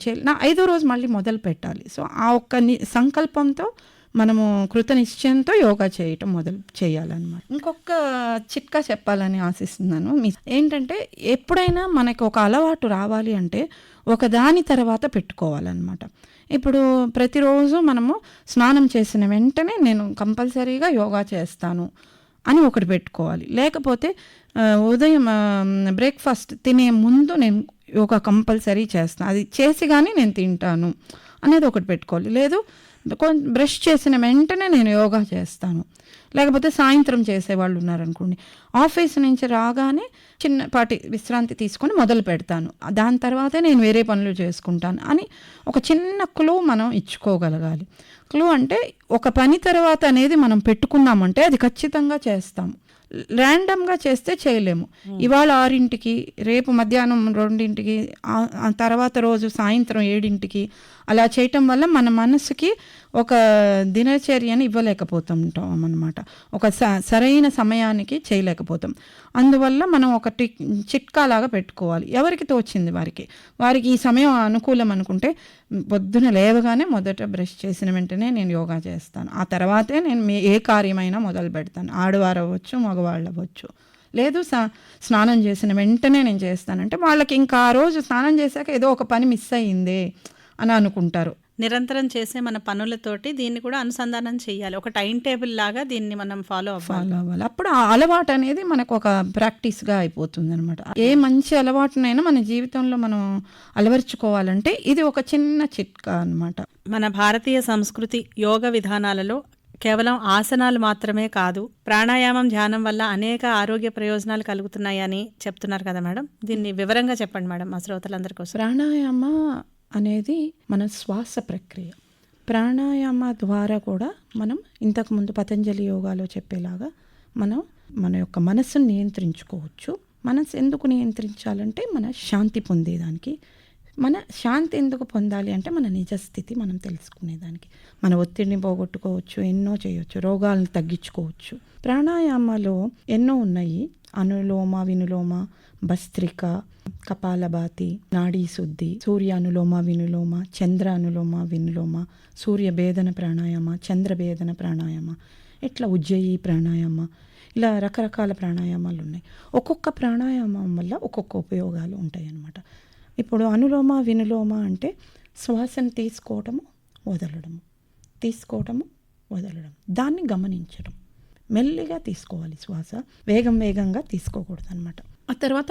5వ రోజు మళ్ళీ మొదలు పెట్టాలి. సో ఆ ఒక్క సంకల్పంతో మనము కృతనిశ్చయంతో యోగా చేయటం మొదలు చేయాలన్నమాట. ఇంకొక చిట్కా చెప్పాలని ఆశిస్తున్నాను. ఏంటంటే ఎప్పుడైనా మనకు ఒక అలవాటు రావాలి అంటే ఒక దాని తర్వాత పెట్టుకోవాలన్నమాట. ఇప్పుడు ప్రతిరోజు మనము స్నానం చేసిన వెంటనే నేను కంపల్సరీగా యోగా చేస్తాను అని ఒకటి పెట్టుకోవాలి. లేకపోతే ఉదయం బ్రేక్ఫాస్ట్ తినే ముందు నేను యోగా కంపల్సరీ చేస్తాను, అది చేసి కానీ నేను తింటాను అనేది ఒకటి పెట్టుకోవాలి. లేదు బ్రష్ చేసిన వెంటనే నేను యోగా చేస్తాను, లేకపోతే సాయంత్రం చేసేవాళ్ళు ఉన్నారనుకోండి, ఆఫీస్ నుంచి రాగానే చిన్నపాటి విశ్రాంతి తీసుకొని మొదలు పెడతాను, దాని తర్వాతే నేను వేరే పనులు చేసుకుంటాను అని ఒక చిన్న క్లూ మనం ఇచ్చుకోగలగాలి. క్లూ అంటే ఒక పని తర్వాత అనేది మనం పెట్టుకున్నామంటే అది ఖచ్చితంగా చేస్తాము. ర్యాండమ్గా చేస్తే చేయలేము. ఇవాళ 6ంటికి, రేపు మధ్యాహ్నం 2ంటికి, తర్వాత రోజు సాయంత్రం 7ంటికి అలా చేయటం వల్ల మన మనసుకి ఒక దినచర్యను ఇవ్వలేకపోతుంటాం అన్నమాట, ఒక సరైన సమయానికి చేయలేకపోతాం. అందువల్ల మనం ఒకటి చిట్కాలాగా పెట్టుకోవాలి. ఎవరికి తోచింది వారికి ఈ సమయం అనుకూలం అనుకుంటే పొద్దున లేవగానే మొదట బ్రష్ చేసిన వెంటనే నేను యోగా చేస్తాను, ఆ తర్వాతే నేను ఏ కార్యమైనా మొదలు పెడతాను, ఆడవారు అవ్వచ్చు మగవాళ్ళు అవ్వచ్చు. లేదు స్నానం చేసిన వెంటనే నేను చేస్తానంటే వాళ్ళకి ఇంకా ఆ రోజు స్నానం చేశాక ఏదో ఒక పని మిస్ అయ్యిందే అని అనుకుంటారు. నిరంతరం చేసే మన పనులతోటి దీన్ని కూడా అనుసంధానం చేయాలి. ఒక టైం టేబుల్ లాగా దీన్ని మనం ఫాలో అవ్వాలి. అప్పుడు ఆ అలవాటు అనేది మనకు ఒక ప్రాక్టీస్గా అయిపోతుంది అనమాట. ఏ మంచి అలవాటునైనా మన జీవితంలో మనం అలవర్చుకోవాలంటే ఇది ఒక చిన్న చిట్కా అనమాట. మన భారతీయ సంస్కృతి యోగ విధానాలలో కేవలం ఆసనాలు మాత్రమే కాదు, ప్రాణాయామం ధ్యానం వల్ల అనేక ఆరోగ్య ప్రయోజనాలు కలుగుతున్నాయని చెప్తున్నారు కదా మేడం. దీన్ని వివరంగా చెప్పండి మేడం మా శ్రోతలందరి కోసం. ప్రాణాయామ అనేది మన శ్వాస ప్రక్రియ. ప్రాణాయామ ద్వారా కూడా మనం ఇంతకుముందు పతంజలి యోగాలో చెప్పేలాగా మన యొక్క మనస్సును నియంత్రించుకోవచ్చు. మనసు ఎందుకు నియంత్రించాలంటే మన శాంతి పొందేదానికి. మన శాంతి ఎందుకు పొందాలి అంటే మన నిజస్థితి మనం తెలుసుకునేదానికి. మన ఒత్తిడిని పోగొట్టుకోవచ్చు, ఎన్నో చేయొచ్చు, రోగాలను తగ్గించుకోవచ్చు. ప్రాణాయామాలో ఎన్నో ఉన్నాయి. అనులోమ వినులోమ, భస్త్రిక, కపాలభాతి, నాడీ శుద్ధి, సూర్య అనులోమ వినులోమ, చంద్ర అనులోమ వినులోమ, సూర్య భేదన ప్రాణాయామ, చంద్ర భేదన ప్రాణాయామ, ఇట్లా ఉజ్జయి ప్రాణాయామ, ఇలా రకరకాల ప్రాణాయామాలు ఉన్నాయి. ఒక్కొక్క ప్రాణాయామం వల్ల ఒక్కొక్క ఉపయోగాలు ఉంటాయి అన్నమాట. ఇప్పుడు అనులోమ వినులోమ అంటే శ్వాసను తీసుకోవటము వదలడము, తీసుకోవటము వదలడం, దాన్ని గమనించడం. మెల్లిగా తీసుకోవాలి శ్వాస, వేగంగా తీసుకోకూడదు అనమాట. ఆ తర్వాత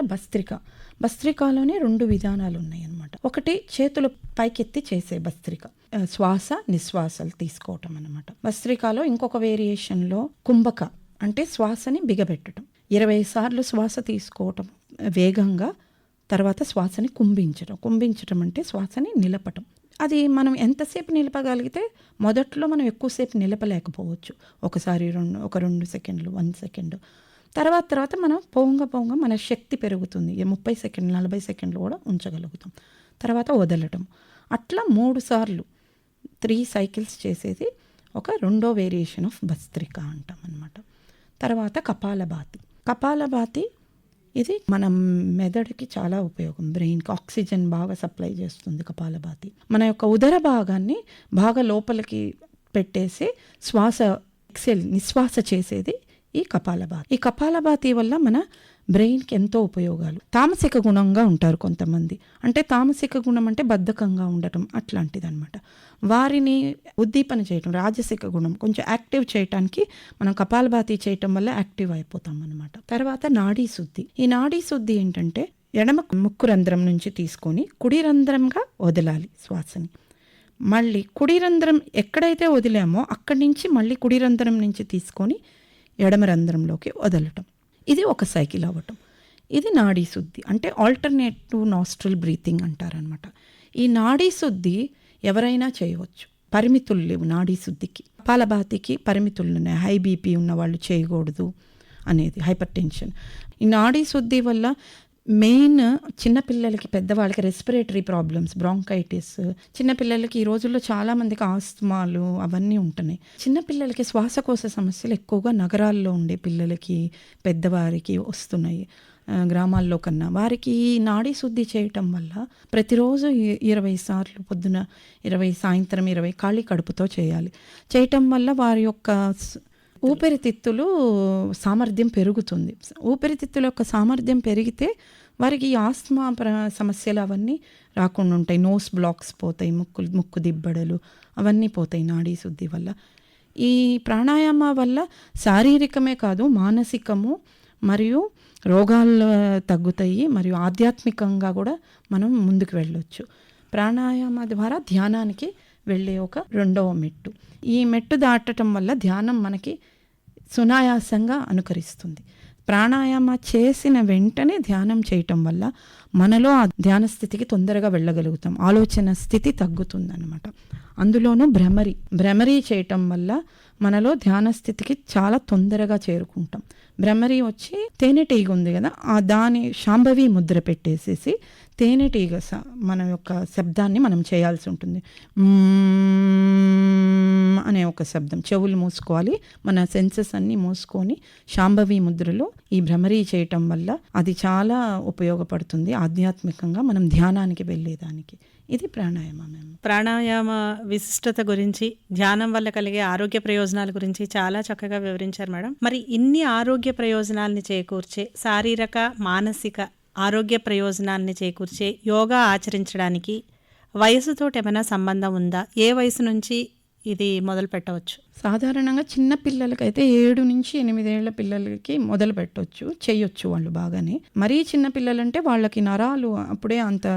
భస్త్రికలోనే 2 విధానాలు ఉన్నాయి అన్నమాట. ఒకటి చేతులు పైకెత్తి చేసే భస్త్రిక, శ్వాస నిశ్వాసలు తీసుకోవటం అన్నమాట. భస్త్రికలో ఇంకొక వేరియేషన్లో కుంభక అంటే శ్వాసని బిగబెట్టడం. 20 సార్లు శ్వాస తీసుకోవటం వేగంగా, తర్వాత శ్వాసని కుంభించడం అంటే శ్వాసని నిలపటం. అది మనం ఎంతసేపు నిలపగలిగితే, మొదట్లో మనం ఎక్కువసేపు నిలపలేకపోవచ్చు. ఒకసారి 2 సెకండ్లు, 1 సెకండ్. తర్వాత మనం పోంగా మన శక్తి పెరుగుతుంది. 30 సెకండ్లు, 40 సెకండ్లు కూడా ఉంచగలుగుతాం. తర్వాత వదలటం. అట్లా 3 సార్లు 3 సైకిల్స్ చేసేది ఒక రెండో వేరియేషన్ ఆఫ్ భస్త్రిక అంటాం అన్నమాట. తర్వాత కపాలభాతి ఇది మన మెదడుకి చాలా ఉపయోగం. బ్రెయిన్కి ఆక్సిజన్ బాగా సప్లై చేస్తుంది కపాలభాతి. మన యొక్క ఉదర భాగాన్ని బాగా లోపలికి పెట్టేసి నిశ్వాస చేసేది ఈ కపాలభాతి. ఈ కపాలభాతి వల్ల మన బ్రెయిన్కి ఎంతో ఉపయోగాలు. తామసిక గుణంగా ఉంటారు కొంతమంది. అంటే తామసిక గుణం అంటే బద్ధకంగా ఉండటం అట్లాంటిది అనమాట. వారిని ఉద్దీపన చేయటం, రాజసిక గుణం కొంచెం యాక్టివ్ చేయటానికి మనం కపాలభాతి చేయటం వల్ల యాక్టివ్ అయిపోతాం అనమాట. తర్వాత నాడీ శుద్ధి. ఈ నాడీ శుద్ధి ఏంటంటే ఎడమ ముక్కు రంధ్రం నుంచి తీసుకొని కుడి రంధ్రంగా వదలాలి శ్వాసని. మళ్ళీ కుడి రంధ్రం ఎక్కడైతే వదిలామో అక్కడి నుంచి మళ్ళీ కుడి రంధ్రం నుంచి తీసుకొని ఎడమ రంధ్రంలోకి వదలటం. ఇది ఒక సైకిల్ అవ్వటం. ఇది నాడీ శుద్ధి అంటే ఆల్టర్నేటివ్ నాస్ట్రల్ బ్రీతింగ్ అంటారనమాట. ఈ నాడీ శుద్ధి ఎవరైనా చేయవచ్చు, పరిమితులు లేవు నాడీ శుద్ధికి. కపాలభాతికి పరిమితులు ఉన్నాయి. హై బీపీ ఉన్న వాళ్ళు చేయకూడదు అనేది, హైపర్ టెన్షన్. ఈ నాడీ శుద్ధి వల్ల మెయిన్ చిన్నపిల్లలకి, పెద్దవాళ్ళకి రెస్పిరేటరీ ప్రాబ్లమ్స్, బ్రాంకైటిస్, చిన్నపిల్లలకి ఈ రోజుల్లో చాలామందికి ఆస్తమాలు అవన్నీ ఉంటున్నాయి. చిన్నపిల్లలకి శ్వాసకోశ సమస్యలు ఎక్కువగా నగరాల్లో ఉండే పిల్లలకి, పెద్దవారికి వస్తున్నాయి గ్రామాల్లో కన్నా. వారికి ఈ నాడీ శుద్ధి చేయటం వల్ల ప్రతిరోజు 20 సార్లు, పొద్దున 20, సాయంత్రం 20 ఖాళీ కడుపుతో చేయటం వల్ల వారి యొక్క ఊపిరితిత్తులు సామర్థ్యం పెరుగుతుంది. ఊపిరితిత్తుల యొక్క సామర్థ్యం పెరిగితే వారికి ఈ ఆస్తమా సమస్యలు అవన్నీ రాకుండా ఉంటాయి. నోస్ బ్లాక్స్ పోతాయి, ముక్కు దిబ్బడలు అవన్నీ పోతాయి నాడీ శుద్ధి వల్ల. ఈ ప్రాణాయామ వల్ల శారీరకమే కాదు, మానసికము మరియు రోగాలు తగ్గుతాయి, మరియు ఆధ్యాత్మికంగా కూడా మనం ముందుకు వెళ్ళొచ్చు. ప్రాణాయామ ద్వారా ధ్యానానికి వెళ్ళే ఒక రెండవ మెట్టు. ఈ మెట్టు దాటడం వల్ల ధ్యానం మనకి సునాయాసంగా అనుకరిస్తుంది. ప్రాణాయామ చేసిన వెంటనే ధ్యానం చేయటం వల్ల మనలో ఆ ధ్యాన స్థితికి తొందరగా వెళ్ళగలుగుతాం. ఆలోచన స్థితి తగ్గుతుందన్నమాట. అందులోనూ భ్రమరీ చేయటం వల్ల మనలో ధ్యాన స్థితికి చాలా తొందరగా చేరుకుంటాం. భ్రమరీ వచ్చి తేనెటీగ ఉంది కదా, దాని శాంభవి ముద్ర పెట్టేసేసి తేనెటీగ మన యొక్క శబ్దాన్ని మనం చేయాల్సి ఉంటుంది. అనే ఒక శబ్దం చెవులు మూసుకోవాలి, మన సెన్సెస్ అన్నీ మూసుకొని శాంభవి ముద్రలో ఈ భ్రమరీ చేయటం వల్ల అది చాలా ఉపయోగపడుతుంది ఆధ్యాత్మికంగా మనం ధ్యానానికి వెళ్ళేదానికి. ఇది ప్రాణాయామం. ప్రాణాయామ విశిష్టత గురించి, ధ్యానం వల్ల కలిగే ఆరోగ్య ప్రయోజనాల గురించి చాలా చక్కగా వివరించారు మేడం. మరి ఇన్ని ఆరోగ్య ప్రయోజనాల్ని చేకూర్చే, శారీరక మానసిక ఆరోగ్య ప్రయోజనాల్ని చేకూర్చే యోగా ఆచరించడానికి వయసుతోటి ఏమైనా సంబంధం ఉందా? ఏ వయసు నుంచి ఇది మొదలు పెట్టవచ్చు? సాధారణంగా చిన్న పిల్లలకైతే 7 నుంచి 8 ఏళ్ల పిల్లలకి మొదలు పెట్టొచ్చు, చేయొచ్చు వాళ్ళు బాగానే. మరీ చిన్న పిల్లలంటే వాళ్ళకి నరాలు అప్పుడే అంత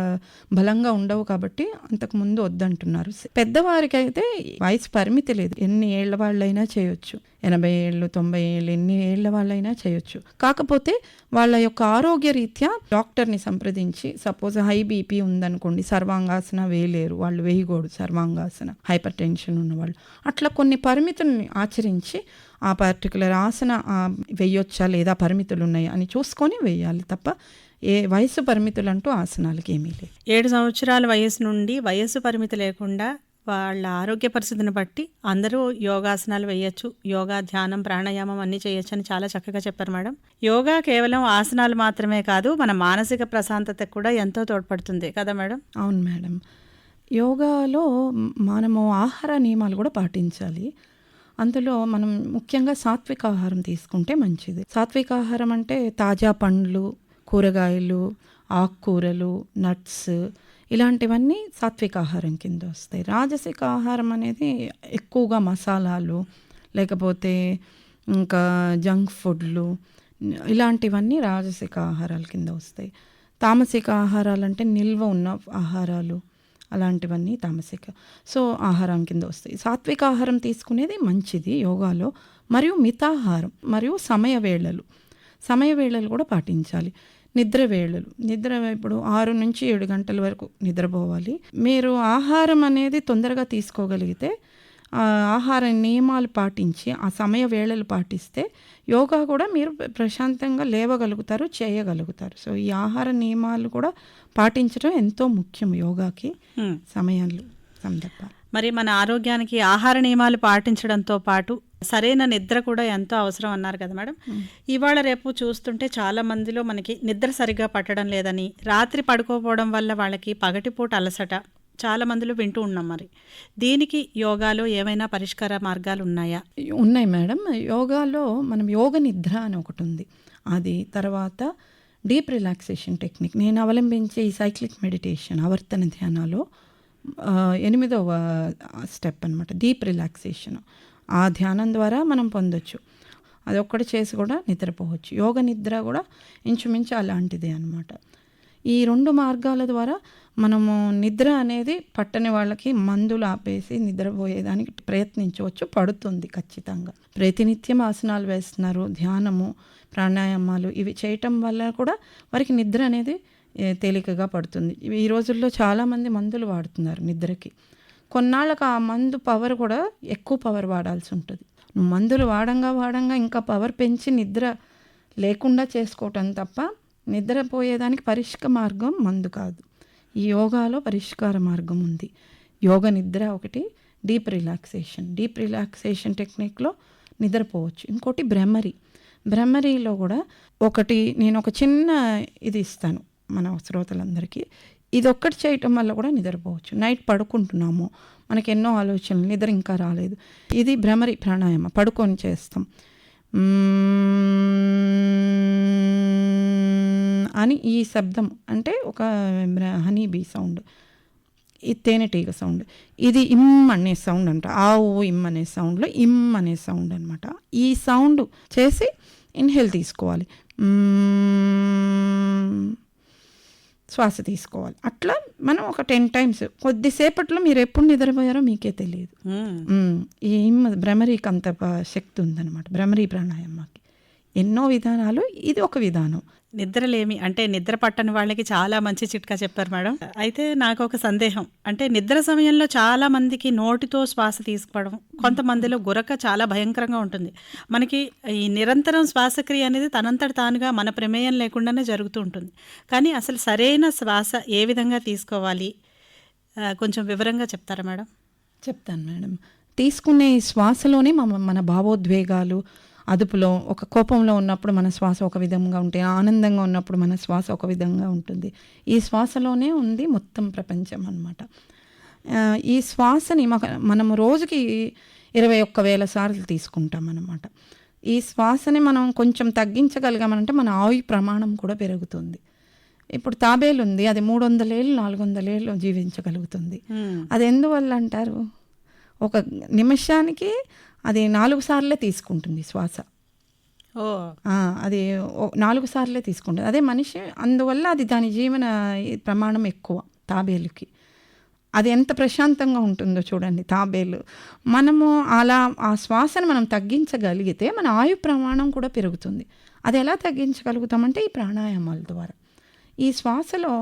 బలంగా ఉండవు కాబట్టి అంతకు ముందు వద్దంటున్నారు. పెద్దవారికి అయితే వయసు పరిమితి లేదు, ఎన్ని ఏళ్ల వాళ్ళైనా చేయొచ్చు. 80 ఏళ్ళు 90 ఏళ్ళు ఎన్ని ఏళ్ల వాళ్ళైనా చేయొచ్చు. కాకపోతే వాళ్ళ యొక్క ఆరోగ్య రీత్యా డాక్టర్ని సంప్రదించి, సపోజ్ హై బీపీ ఉందనుకోండి, సర్వాంగాసన వేయలేరు, వాళ్ళు వేయకూడదు సర్వాంగాసన, హైపర్ టెన్షన్ ఉన్నవాళ్ళు. అట్లా కొన్ని పరిమితుల్ని ఆచరించి ఆ పర్టికులర్ ఆసన వేయొచ్చా లేదా పరిమితులు ఉన్నాయి అని చూసుకొని వేయాలి తప్ప ఏ వయసు పరిమితులు అంటూ ఆసనాలకి ఏమీ లేదు. 7 సంవత్సరాల వయసు నుండి వయస్సు పరిమితి లేకుండా వాళ్ళ ఆరోగ్య పరిస్థితిని బట్టి అందరూ యోగాసనాలు వేయచ్చు, యోగా, ధ్యానం, ప్రాణాయామం అన్నీ చేయొచ్చు అని చాలా చక్కగా చెప్పారు మేడం. యోగా కేవలం ఆసనాలు మాత్రమే కాదు, మన మానసిక ప్రశాంతతకు కూడా ఎంతో తోడ్పడుతుంది కదా మేడం? అవును మేడం. యోగాలో మనము ఆహార నియమాలు కూడా పాటించాలి. అందులో మనం ముఖ్యంగా సాత్విక ఆహారం తీసుకుంటే మంచిది. సాత్విక ఆహారం అంటే తాజా పండ్లు, కూరగాయలు, ఆకుకూరలు, నట్స్, ఇలాంటివన్నీ సాత్విక ఆహారం కింద వస్తాయి. రాజసిక ఆహారం అనేది ఎక్కువగా మసాలాలు, లేకపోతే ఇంకా జంక్ ఫుడ్లు, ఇలాంటివన్నీ రాజసిక ఆహారాల కింద వస్తాయి. తామసిక ఆహారాలంటే నిల్వ ఉన్న ఆహారాలు, అలాంటివన్నీ తామసిక ఆహారం కింద వస్తాయి. సాత్విక ఆహారం తీసుకునేది మంచిది యోగాలో. మరియు మితాహారం మరియు సమయ వేళలు కూడా పాటించాలి. నిద్ర ఇప్పుడు 6 నుంచి 7 గంటల వరకు నిద్రపోవాలి. మీరు ఆహారం అనేది తొందరగా తీసుకోగలిగితే, ఆహార నియమాలు పాటించి ఆ సమయ వేళలు పాటిస్తే యోగా కూడా మీరు ప్రశాంతంగా లేవగలుగుతారు, చేయగలుగుతారు. సో ఈ ఆహార నియమాలు కూడా పాటించడం ఎంతో ముఖ్యం యోగాకి. సమయాలు సందర్భాలు మరి మన ఆరోగ్యానికి ఆహార నియమాలు పాటించడంతో పాటు సరైన నిద్ర కూడా ఎంతో అవసరం అన్నారు కదా మేడం. ఇవాళ రేపు చూస్తుంటే చాలా మందిలో మనకి నిద్ర సరిగ్గా పట్టడం లేదని, రాత్రి పడుకోపోవడం వల్ల వాళ్ళకి పగటిపూట అలసట చాలా మందిలో వింటూ ఉన్నాం. మరి దీనికి యోగాలో ఏమైనా పరిష్కార మార్గాలు ఉన్నాయా? ఉన్నాయి మేడం. యోగాలో మనం యోగ నిద్ర అని ఒకటి ఉంది. అది తర్వాత డీప్ రిలాక్సేషన్ టెక్నిక్ నేను అవలంబించే ఈ సైక్లిక్ మెడిటేషన్, ఆవర్తన ధ్యానాలో 8వ స్టెప్ అనమాట డీప్ రిలాక్సేషన్. ఆ ధ్యానం ద్వారా మనం పొందొచ్చు. అది ఒక్కటి చేసి కూడా నిద్రపోవచ్చు. యోగ నిద్ర కూడా ఇంచుమించు అలాంటిదే అనమాట. ఈ 2 మార్గాల ద్వారా మనము నిద్ర అనేది పట్టని వాళ్ళకి మందులు ఆపేసి నిద్రపోయేదానికి ప్రయత్నించవచ్చు. పడుతుంది ఖచ్చితంగా. ప్రతినిత్యం ఆసనాలు వేస్తున్నారు, ధ్యానము, ప్రాణాయామాలు ఇవి చేయటం వల్ల కూడా వారికి నిద్ర అనేది తేలికగా పడుతుంది. ఈ రోజుల్లో చాలామంది మందులు వాడుతున్నారు నిద్రకి. కొన్నాళ్ళకు ఆ మందు పవర్ కూడా ఎక్కువ పవర్ వాడాల్సి ఉంటుంది. నువ్వు మందులు వాడంగా ఇంకా పవర్ పెంచి నిద్ర లేకుండా చేసుకోవటం తప్ప నిద్రపోయేదానికి పరిష్కార మార్గం మందు కాదు. ఈ యోగాలో పరిష్కార మార్గం ఉంది. యోగ నిద్ర ఒకటి, డీప్ రిలాక్సేషన్ టెక్నిక్లో నిద్రపోవచ్చు. ఇంకోటి బ్రహ్మరీలో కూడా ఒకటి నేను ఒక చిన్న ఇది ఇస్తాను మన శ్రోతలందరికీ. ఇది ఒక్కటి చేయటం వల్ల కూడా నిద్రపోవచ్చు. నైట్ పడుకుంటున్నాము, మనకి ఎన్నో ఆలోచనలు, నిద్ర ఇంకా రాలేదు, ఇది భ్రమరి ప్రాణాయామ, పడుకొని చేస్తాం అని. ఈ శబ్దం అంటే ఒక హనీ బీ సౌండ్, ఈ తేనెటీగ సౌండ్, ఇది ఇమ్ అనే సౌండ్ అంట. ఆవు ఇమ్ అనే సౌండ్లో ఇమ్ అనే సౌండ్ అనమాట. ఈ సౌండ్ చేసి ఇన్హేల్ తీసుకోవాలి, శ్వాస తీసుకోవాలి. అట్లా మనం ఒక 10 times. కొద్దిసేపట్లో మీరు ఎప్పుడు నిద్రపోయారో మీకే తెలియదు. ఈ భ్రమరీకి అంత శక్తి ఉందన్నమాట. భ్రమరీ ప్రాణాయామకి ఎన్నో విధానాలు, ఇది ఒక విధానం. నిద్రలేమి అంటే నిద్ర పట్టని వాళ్ళకి చాలా మంచి చిట్కా చెప్పారు మేడం. అయితే నాకు ఒక సందేహం, అంటే నిద్ర సమయంలో చాలా మందికి నోటితో శ్వాస తీసుకోవడం, కొంతమందిలో గురక చాలా భయంకరంగా ఉంటుంది. మనకి ఈ నిరంతరం శ్వాసక్రియ అనేది తనంతట తానుగా మన ప్రమేయం లేకుండానే జరుగుతూ ఉంటుంది. కానీ అసలు సరైన శ్వాస ఏ విధంగా తీసుకోవాలి కొంచెం వివరంగా చెప్తారా మేడం? చెప్తాను మేడం. తీసుకునే శ్వాసలోనే మన భావోద్వేగాలు అదుపులో, ఒక కోపంలో ఉన్నప్పుడు మన శ్వాస ఒక విధంగా ఉంటే, ఆనందంగా ఉన్నప్పుడు మన శ్వాస ఒక విధంగా ఉంటుంది. ఈ శ్వాసలోనే ఉంది మొత్తం ప్రపంచం అన్నమాట. ఈ శ్వాసని మనము రోజుకి 21,000 సార్లు తీసుకుంటాం అన్నమాట. ఈ శ్వాసని మనం కొంచెం తగ్గించగలిగామంటే మన ఆయువు ప్రమాణం కూడా పెరుగుతుంది. ఇప్పుడు తాబేలు ఉంది, అది 300 ఏళ్ళు 400 ఏళ్ళు జీవించగలుగుతుంది. అది ఎందువల్ల అంటారు? ఒక నిమిషానికి అది 4 సార్లే తీసుకుంటుంది శ్వాస. అది 4 సార్లే తీసుకుంటుంది. అదే మనిషి, అందువల్ల అది దాని జీవన ప్రమాణం ఎక్కువ తాబేలుకి. అది ఎంత ప్రశాంతంగా ఉంటుందో చూడండి తాబేలు. మనము అలా ఆ శ్వాసను మనం తగ్గించగలిగితే మన ఆయు ప్రమాణం కూడా పెరుగుతుంది. అది ఎలా తగ్గించగలుగుతామంటే ఈ ప్రాణాయామాల ద్వారా. ఈ శ్వాసలో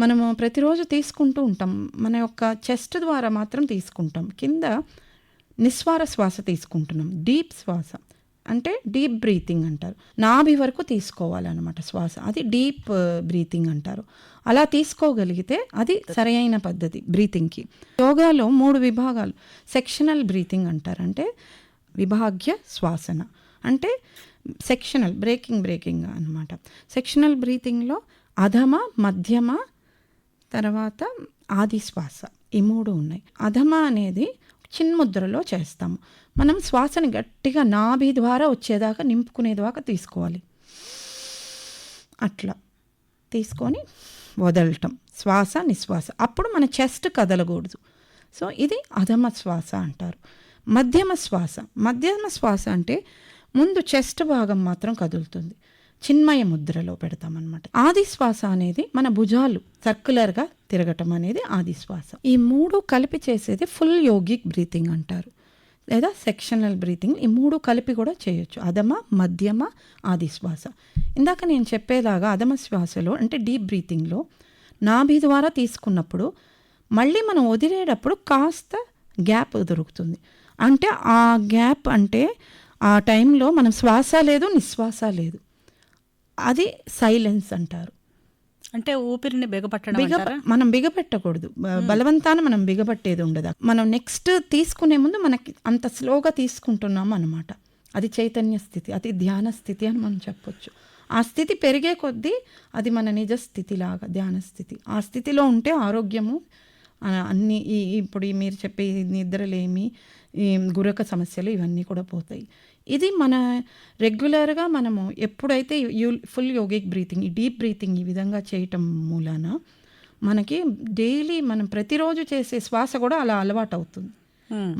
మనము ప్రతిరోజు తీసుకుంటూ ఉంటాం. మన యొక్క చెస్ట్ ద్వారా మాత్రం తీసుకుంటాం. కింద నిస్వార శ్వాస తీసుకుంటున్నాం. డీప్ శ్వాస అంటే డీప్ బ్రీతింగ్ అంటారు. నాభి వరకు తీసుకోవాలన్నమాట శ్వాస. అది డీప్ బ్రీతింగ్ అంటారు. అలా తీసుకోగలిగితే అది సరైన పద్ధతి బ్రీతింగ్కి. యోగాలో 3 విభాగాలు. సెక్షనల్ బ్రీతింగ్ అంటారు. అంటే విభాగ్య శ్వాసన అంటే సెక్షనల్ బ్రేకింగ్ అన్నమాట. సెక్షనల్ బ్రీతింగ్లో అధమ, మధ్యమ, తర్వాత ఆది శ్వాస, ఈ 3 ఉన్నాయి. అధమ అనేది చిన్ముద్రలో చేస్తాము. మనం శ్వాసని గట్టిగా నాభి ద్వారా వచ్చేదాకా నింపుకునేదాకా తీసుకోవాలి. అట్లా తీసుకొని వదలటం, శ్వాస నిశ్వాస. అప్పుడు మన చెస్ట్ కదలకూడదు. సో ఇది అధమ శ్వాస అంటారు. మధ్యమ శ్వాస అంటే ముందు చెస్ట్ భాగం మాత్రం కదులుతుంది. చిన్మయ ముద్రలో పెడతామన్నమాట. ఆది శ్వాస అనేది మన భుజాలు సర్క్యులర్గా తిరగటం అనేది ఆది శ్వాస. ఈ 3 కలిపి చేసేది ఫుల్ యోగిక్ బ్రీతింగ్ అంటారు, లేదా సెక్షనల్ బ్రీతింగ్. ఈ 3 కలిపి కూడా చేయొచ్చు. అధమ, మధ్యమ, ఆది శ్వాస. ఇందాక నేను చెప్పేలాగా అధమ శ్వాసలో అంటే డీప్ బ్రీతింగ్లో నాభి ద్వారా తీసుకున్నప్పుడు మళ్ళీ మనం వదిలేటప్పుడు కాస్త గ్యాప్ దొరుకుతుంది. అంటే ఆ గ్యాప్ అంటే ఆ టైంలో మనం శ్వాస లేదు, నిశ్వాస లేదు. అది సైలెన్స్ అంటారు. అంటే ఊపిరిని మనం బిగపెట్టకూడదు. బలవంతాన మనం బిగపట్టేది ఉండదు. మనం నెక్స్ట్ తీసుకునే ముందు మనకి అంత స్లోగా తీసుకుంటున్నాము అనమాట. అది చైతన్య స్థితి, అది ధ్యాన స్థితి అని మనం చెప్పొచ్చు. ఆ స్థితి పెరిగే కొద్దీ అది మన నిజ స్థితిలాగా ధ్యాన స్థితి. ఆ స్థితిలో ఉంటే ఆరోగ్యము అన్నీ ఇప్పుడు మీరు చెప్పే నిద్రలేమి, గురక సమస్యలు ఇవన్నీ కూడా పోతాయి. ఇది మన రెగ్యులర్గా మనము ఎప్పుడైతే ఫుల్ యోగిక్ బ్రీతింగ్, ఈ డీప్ బ్రీతింగ్ ఈ విధంగా చేయటం మూలాన మనకి డైలీ మనం ప్రతిరోజు చేసే శ్వాస కూడా అలా అలవాటు అవుతుంది.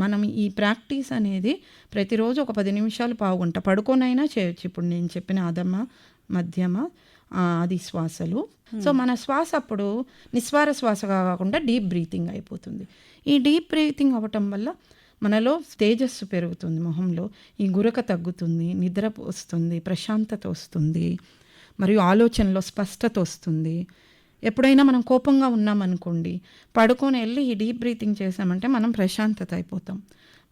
మనం ఈ ప్రాక్టీస్ అనేది ప్రతిరోజు ఒక 10 నిమిషాలు, పావుగంట పడుకోనైనా చేయొచ్చు. ఇప్పుడు నేను చెప్పిన అధమ, మధ్యమ, ఆది శ్వాసలు. సో మన శ్వాస అప్పుడు నిస్వార శ్వాస కాకుండా డీప్ బ్రీతింగ్ అయిపోతుంది. ఈ డీప్ బ్రీతింగ్ అవ్వటం వల్ల మనలో తేజస్సు పెరుగుతుంది, మొహంలో ఈ గురక తగ్గుతుంది, నిద్ర వస్తుంది, ప్రశాంతత వస్తుంది, మరియు ఆలోచనలో స్పష్టత వస్తుంది. ఎప్పుడైనా మనం కోపంగా ఉన్నామనుకోండి, పడుకొని వెళ్ళి ఈ డీప్ బ్రీతింగ్ చేసామంటే మనం ప్రశాంతత అయిపోతాం.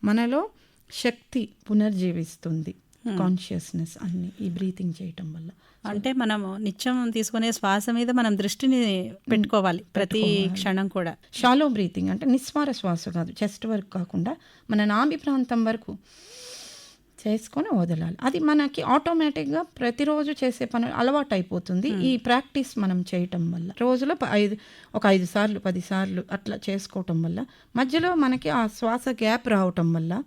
మనలో శక్తి పునర్జీవిస్తుంది, కాన్షియస్నెస్ అన్ని ఈ బ్రీతింగ్ చేయటం వల్ల. అంటే మనము నిత్యం తీసుకునే శ్వాస మీద మనం దృష్టిని పెట్టుకోవాలి ప్రతి క్షణం కూడా. షాలో బ్రీతింగ్ అంటే నిస్వార శ్వాస కాదు, చెస్ట్ వరకు కాకుండా మన నాభి ప్రాంతం వరకు చేసుకొని వదలాలి. అది మనకి ఆటోమేటిక్గా ప్రతిరోజు చేసే పని అలవాటు అయిపోతుంది. ఈ ప్రాక్టీస్ మనం చేయటం వల్ల రోజులో 5 సార్లు 10 సార్లు అట్లా చేసుకోవటం వల్ల మధ్యలో మనకి ఆ శ్వాస గ్యాప్ రావటం వల్ల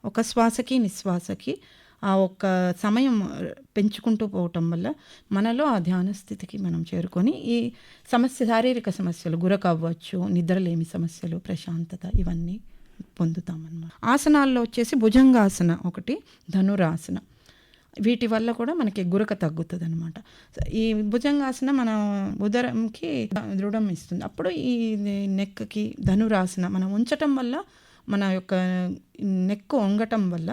ఒక శ్వాసకి నిశ్వాసకి ఆ ఒక్క సమయం పెంచుకుంటూ పోవటం వల్ల మనలో ఆ ధ్యాన స్థితికి మనం చేరుకొని ఈ శారీరక సమస్యలు, గురక అవ్వచ్చు, నిద్రలేమి సమస్యలు, ప్రశాంతత ఇవన్నీ పొందుతామన్నమాట. ఆసనాల్లో వచ్చేసి భుజంగాసన ఒకటి, ధనురాసన. వీటి వల్ల కూడా మనకి గురక తగ్గుతుంది అనమాట. ఈ భుజంగాసన మన ఉదరంకి దృఢం ఇస్తుంది. అప్పుడు ఈ నెక్కి ధనురాసన మనం ఉంచటం వల్ల, మన యొక్క నెక్కు వంగటం వల్ల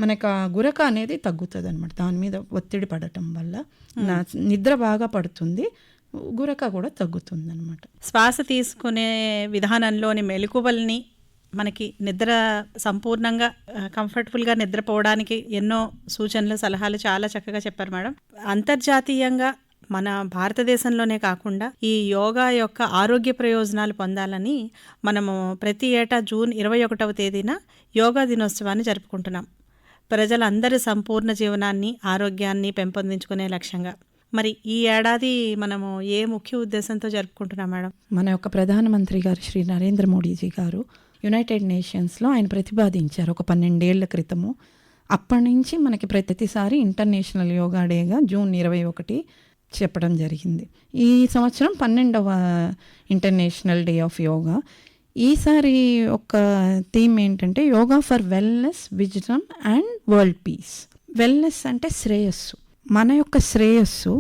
మనకు ఆ గురక అనేది తగ్గుతుంది అనమాట. దాని మీద ఒత్తిడి పడటం వల్ల నిద్ర బాగా పడుతుంది, గురక కూడా తగ్గుతుంది అనమాట. శ్వాస తీసుకునే విధానంలోని మెలకువల్ని మనకి నిద్ర సంపూర్ణంగా కంఫర్టబుల్గా నిద్రపోవడానికి ఎన్నో సూచనలు, సలహాలు చాలా చక్కగా చెప్పారు మేడం. అంతర్జాతీయంగా మన భారతదేశంలోనే కాకుండా ఈ యోగా యొక్క ఆరోగ్య ప్రయోజనాలు పొందాలని మనము ప్రతి ఏటా జూన్ 21వ తేదీన యోగా దినోత్సవాన్ని జరుపుకుంటున్నాం. ప్రజలందరి సంపూర్ణ జీవనాన్ని, ఆరోగ్యాన్ని పెంపొందించుకునే లక్ష్యంగా. మరి ఈ ఏడాది మనము ఏ ముఖ్య ఉద్దేశంతో జరుపుకుంటున్నాం మేడం? మన యొక్క ప్రధానమంత్రి గారు శ్రీ నరేంద్ర మోడీజీ గారు యునైటెడ్ నేషన్స్లో ఆయన ప్రతిపాదించారు ఒక 12 ఏళ్ల క్రితము. అప్పటి నుంచి మనకి ప్రతిసారి ఇంటర్నేషనల్ యోగా డేగా జూన్ 21 చెప్పడం జరిగింది. ఈ సంవత్సరం 12వ ఇంటర్నేషనల్ డే ఆఫ్ యోగా. ఈసారి ఒక థీమ్ ఏంటంటే yoga for wellness, wisdom and world peace. Wellness అంటే శ్రేయస్సు, మన యొక్క శ్రేయస్సు,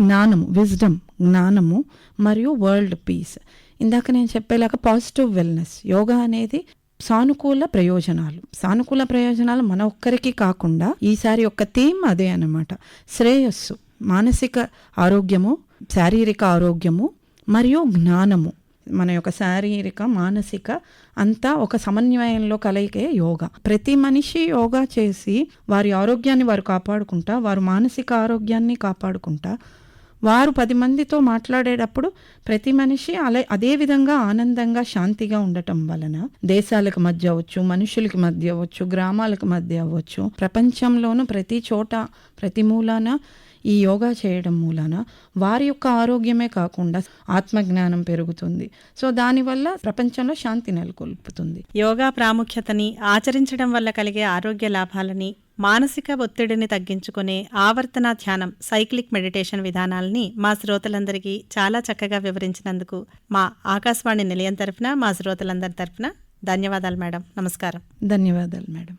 జ్ఞానము, విజ్డమ్ జ్ఞానము, మరియు వరల్డ్ పీస్. ఇందాక నేను చెప్పేలాగా పాజిటివ్ వెల్నెస్. యోగా అనేది సానుకూల ప్రయోజనాలు మన ఒక్కరికి కాకుండా ఈసారి యొక్క థీమ్ అదే అన్నమాట. శ్రేయస్సు, మానసిక ఆరోగ్యము, శారీరక ఆరోగ్యము మరియు జ్ఞానము. మన యొక్క శారీరక మానసిక అంతా ఒక సమన్వయంలో కలయికే యోగా. ప్రతి మనిషి యోగా చేసి వారి ఆరోగ్యాన్ని వారు కాపాడుకుంటా, వారు మానసిక ఆరోగ్యాన్ని కాపాడుకుంటా, వారు 10 మందితో మాట్లాడేటప్పుడు ప్రతి మనిషి అదే విధంగా ఆనందంగా శాంతిగా ఉండటం వలన దేశాలకు మధ్య అవ్వచ్చు, మనుషులకి మధ్య అవ్వచ్చు, గ్రామాలకు మధ్య అవ్వచ్చు, ప్రపంచంలోనూ ప్రతి చోట ప్రతి మూలాన ఈ యోగా చేయడం మూలాన వారి యొక్క ఆరోగ్యమే కాకుండా ఆత్మజ్ఞానం పెరుగుతుంది. సో దానివల్ల ప్రపంచంలో శాంతి నెలకొల్పుతుంది. యోగా ప్రాముఖ్యతని, ఆచరించడం వల్ల కలిగే ఆరోగ్య లాభాలని, మానసిక ఒత్తిడిని తగ్గించుకునే ఆవర్తన ధ్యానం, సైక్లిక్ మెడిటేషన్ విధానాలని మా శ్రోతలందరికీ చాలా చక్కగా వివరించినందుకు మా ఆకాశవాణి నిలయం తరఫున, మా శ్రోతలందరి తరఫున ధన్యవాదాలు మేడం. నమస్కారం. ధన్యవాదాలు మేడం.